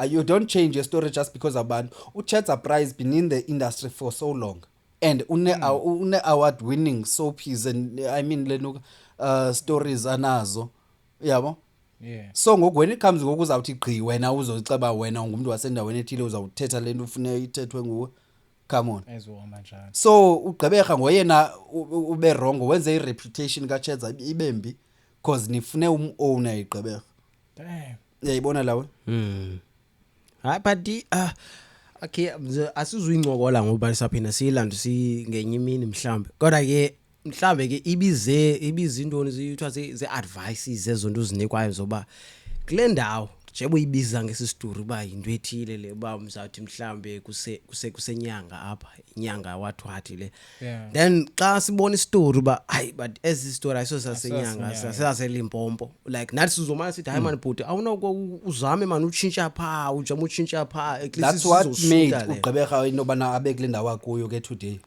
you don't change a story just because abantu uChatza Price been in the industry for so long and une award winning soapies and I mean leno stories anazo yabo Yeah. so ngoku when it comes ngoku uzawuthi gqi wena uzoceba wena ungumuntu wasendaweni ethile uzawuthetha lento ufune ithethwe nguwe come on Ezohamba njalo. so uGqeberha ngoyena ube wrong wenze ireputation kaChatza ibembi because nifune owner iGqeberha Damn. uyayibona lawe Hayi but okay asizuyincokola ngoba saphinda silanda singenye imini mhlambe kodwa ke mhlambe ke ibize intoni ziyithwa ze advices ezonto zinikwayo zoba kule ndawo njebo uyibiza ngesisituri ba into ethile le ba mzathi mhlambe kusenyanga apha inyanga wathi le Yeah. then xa sibona istory ba hayi but ezi story ayisosasenyanga saselimpompo like nathi sizomana sithi hayi man bhuti awunako uzame man utshintsha pha ujama utshintsha pha at least that's what made uGqeberha into bana abe kule ndawo akuyo ke today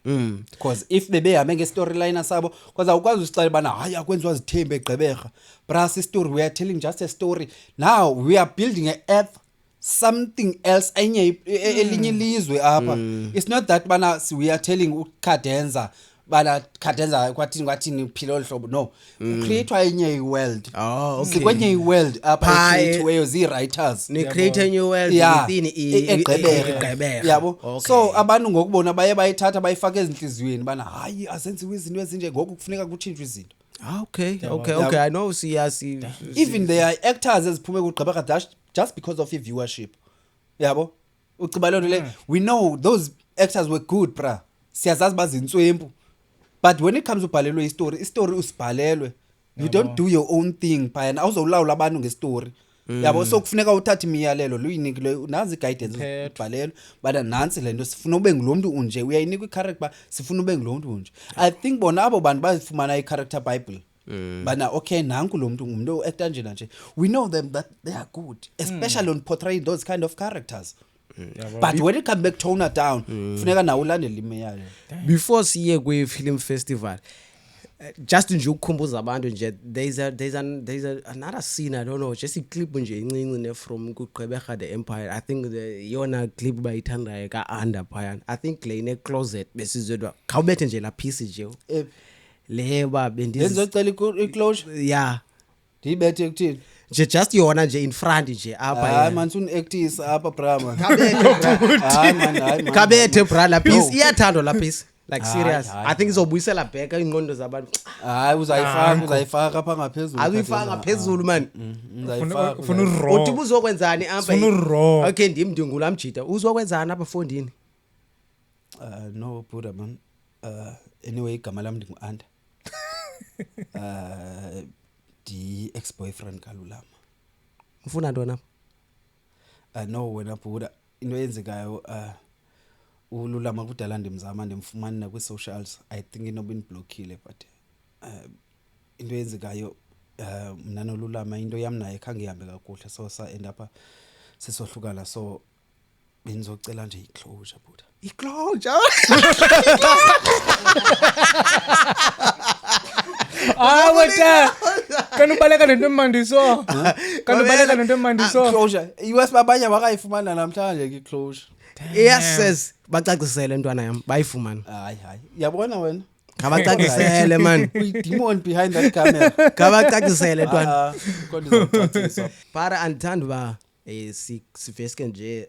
because if bebehambe ngestoryline sabo because awukwazi usixela bana hayi akwenziwa zithembe eGqeberha brass story we are telling just a story now we are building a earth something else enye elinye ilizwe apha it's not that bana we are telling uKadenza bana Kadenza kwathini philo olhlobo no create enye iworld sikwenye iworld apha createweyo zi-writers ne create a new world within iGqeberha yabo so abantu ngokubona baye bayithatha bayifaka ezinhliziyweni bana hayi asenziwe izinto ezinje ngoku kufuneka kutshintshwe izinto okay I know siyasi even there are actors eziphume kuGqeberha just because of viewership yabo uciba lento le we know those actors were good bra siyazazi bazintswempu but when it comes ubhalelwe istory usibhalelwe you don't do your own thing phayana awuzolawula abantu ngestory yabo so kufuneka uthathe imiyalelo luyinikile nazi guidance ubhalelwe bana nansi lento sifuna ube ngulomuntu unje uyayinika i-character sifuna ube ngulomuntu unje I think bona abo bantu bazifumana i-character bible bana okay nanku lo muntu ngumuntu actor nje nje we know them that they are good especially on portraying those kind of characters but when it comes back tone it down funeka nawo ulandele imiyalelo before siye kwe film festival just nje ukukhumbuza abantu nje there's another scene I don't know just a clip nje incinci ne from kuGqeberha the Empire I think the yona clip bayithandayo ka under phayana I think le ne closet besizodwa khawubethe nje la piece nje leba bendizocela i-closure yeah ndibethe ekuthini nje just yona nje in front nje apha hayi man sun-actisa apha brama kabethe bra la piece iyathandwa la piece like serious I think izobuyisela back ingqondo zabantu hayi uzayifaka apha ngaphezulu ayifaka ngaphezulu man Ufuna uraw. uthi uzokwenzani apha Ufuna uraw. okay ndimdungula mjida uzokwenzani apha fondini no Buddha man anyway igama lami ndingu-Anda di-ex-boyfriend kaLulama ufuna ntona no wena Buddha into eyenzekayo ululama kudala ndimzama ndimfumana na kwi-socials. I think inobe indiblockile but into eyenzekayo mna nolulama into yam naye khange ihambe kakuhle so sa end up sisohlukana so benzocela nje i-closure buda. I-closure. weta kanubaleka nento emandiso kanubaleka nento emandiso Closure iwes babanye bakayifumana namhlanje i-closure. Yes bacacisele ntwana yam bayifumana. Hayi yabona wena Kabacacisele man. Demon behind that camera. Kabacacisele ntwana. Kodwa ngicacisa. Para andithanda ba siveske nje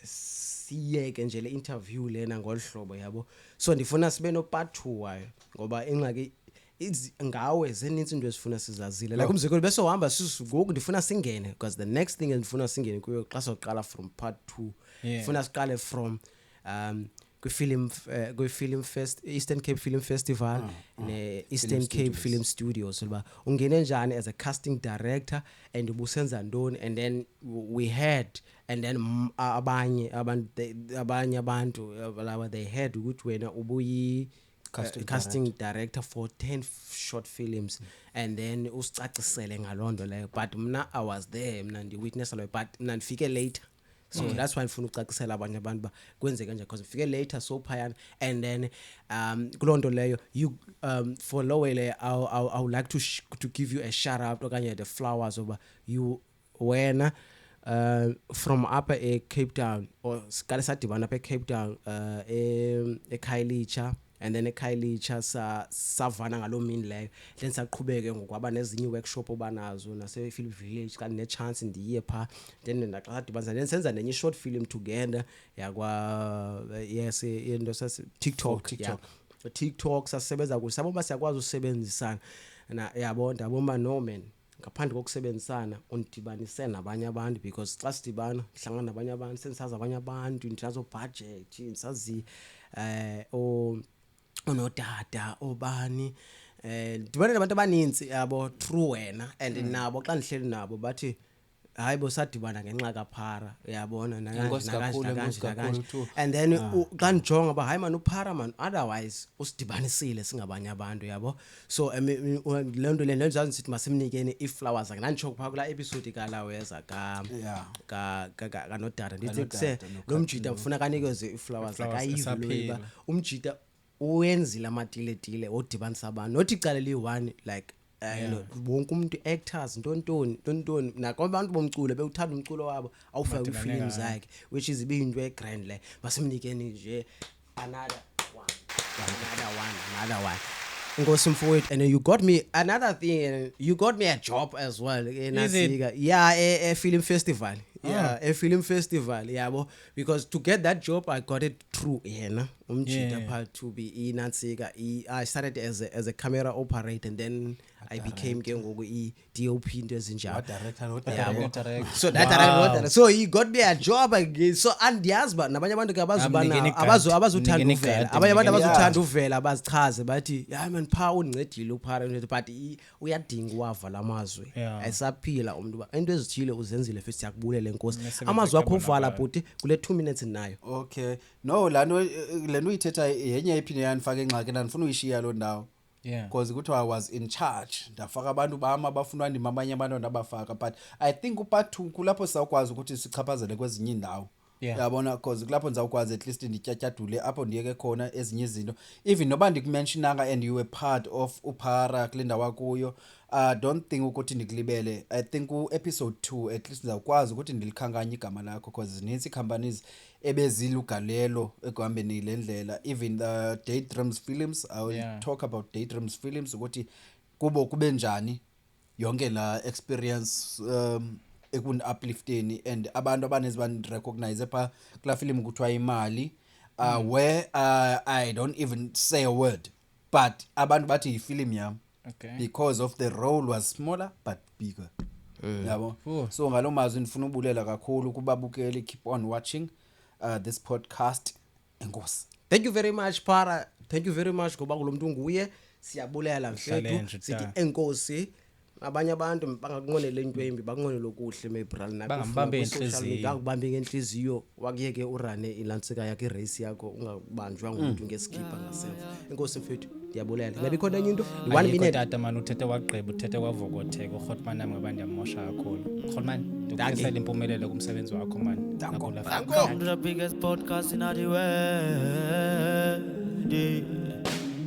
siyeke nje le interview lena ngolhlobo yabo. So ndifuna sibe no part 2 wayo ngoba ingxaki ngawe zenintsi into ezifuna sizazile like umzekelo bese uhamba ngoku ndifuna singene because the next thing endifuna singene kuyo xa soqala from part 2 ndifuna siqale from kwi-film fest Eastern Cape Film Festival ne Eastern Cape Film Studios loba ungene njani as a casting director and ubusenza ntoni and then we had and then abanye abantu laba they had ukuthi wena ubuyi casting director for 10 short films and then usicacisele ngalondo leyo but mna I was there mna ndi witness lo but mna ndifike later so that's why ngifuna ucacisela abanye abantu ba kwenzeka nje because ngifike later so phayana and then kulondo leyo you for Lowele I would like to give you a shout out okanye the flowers over you wena from upper Cape Town or sikale sadibana apha eCape Town eKhayelitsha and then eKhayelitsha savana ngalomini leyo then saqhubeke ngokwaba nezinye workshop obanazo nase Film Village kanti ne chance ndiye pha then ndaqadibanisa then senza nenye short film together yakwa yes into sase TikTok sasebenza kuhle sabo siyakwazi usebenzisana na yabo ndaboma Norman ngaphandle kokusebenzisana undidibanise nabanye abantu because xa sidibana sihlangana nabanye abantu sensazi abanye abantu ndinazo budget ngisazi onodada obani dibane nabantu abaninzi yabo through wena and nabo xa ndihleli nabo bathi hayi bosadibana ngenxa kaPhara uyabona nakanje and then xa ndijonga ba hayi man uPhara man otherwise usidibanisile singabanye abantu yabo so lento le njengoba sithi masimnikeni iflowers akanantsho kupha kula episode kaLaweza ka nodada ndithi kuse lo Mjida ufuna kanikeze iflowers akayivilo umjida uwenzile amatiletile odibanisa abantu nothi icala li1 like wonke umuntu actors ntontoni nako abantu bomculo bewuthanda umculo wabo awufake ifilm zakhe which is ibintu egrand le basimnikeni nje another one Ngosi mfowethu and you got me another thing you got me a job as well enasika a film festival a film festival yabo because to get that job I got it through yena umjida part to be inansika I started as a camera operator and then I became ke ngoku DOP into ezinjalo so that director so he got me a job again so andiyazi ba nabanye abantu abazubana abazuthanda uvela abanye abantu abazuthanda uvela abazichaze bathi yeah man pha uncedile uphara but uyadinga wava lamazwi ayisaphila umuntu ba into ezithile uzenzile futhi siyakubulela enkosi amazwi akho uvala bhuti kule 2 minutes nayo okay no lento uyithetha yenye iphinde yanifaka engxaki ndifuna uyishiya lo ndawo because ukuthi I was in charge ndafaka abantu bama bafunwa ndima abanye abantu ndabafaka but I think upart 2 kulapho sizakwazi ukuthi sichaphazele kwezinye indawo yabona because kulapho ndizawukwazi at least ndityatyadule apho ndiyeke khona ezinye izinto even noba ndikumentionanga and you were part of uPhara kulinda wakuyo don't think ukuthi ndikulibele I think episode 2 at least ndizawukwazi ukuthi ndilikhankanye igama lakho because zinintsi companies ebezilugalelo ekuhambeni lendlela even the Daydreams Films I will talk about Daydreams Films ukuthi kubo kube njani yonke la experience ekun uplifteni and abantu abanezi ban recognize pha kula film kuthiwa imali where I don't even say a word but abantu bathi ifilm yami because of the role was smaller but bigger yabo so ngalomazwi ndifuna ubulela kakhulu kubabukeli keep on watching this podcast enkosi thank you very much Phara thank you very much ngoba kulomuntu nguye siyabulela mfethu sithi enkosi abanye abantu bangakunqonela into embi bakunqonela okuhle mebral Bangambambe inhliziyo. akubambe ngenhliziyo wakuyeke urane ilansika yakhe irace yakho ungabanjwa ngumuntu ngeskipa ngasemva inkosi mfethu ndiyabulela ngabe khona enye into 1 Ayikho minute tata man uthethe wagqiba uthethe wavokotheka uHotman nami ngabe ndiyamosha kakhulu Hotman ndikufisela impumelelo kumsebenzi wakho man nakula Come to the biggest podcast in the world.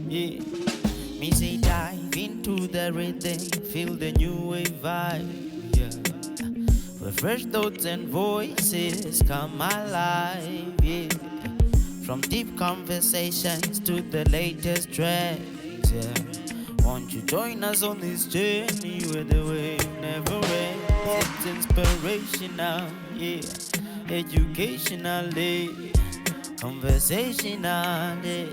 Yeah. Me say dive into the rhythm, feel the new wave vibe. Yeah. Where fresh thoughts and voices come alive. Yeah. From deep conversations to the latest trends. Yeah. Won't you join us on this journey where the wave never ends? It's inspirational, yeah. Educationally, conversationally,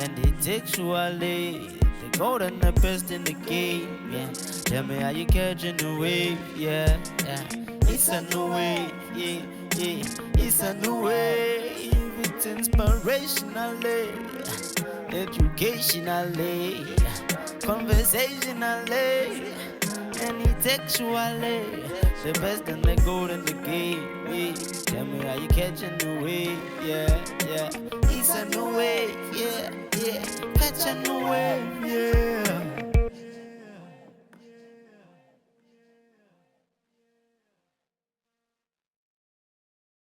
and intellectually. The gold and the best in the game, yeah. Tell me how you catching the wave, yeah, yeah. It's a new wave, yeah, yeah. It's a new wave. It's inspirationally, educationally, conversationally, and intellectually. The best and the gold in the game, yeah. Tell me how you catching the wave, yeah, yeah. It's a new wave, yeah, yeah. Catch a new wave, yeah.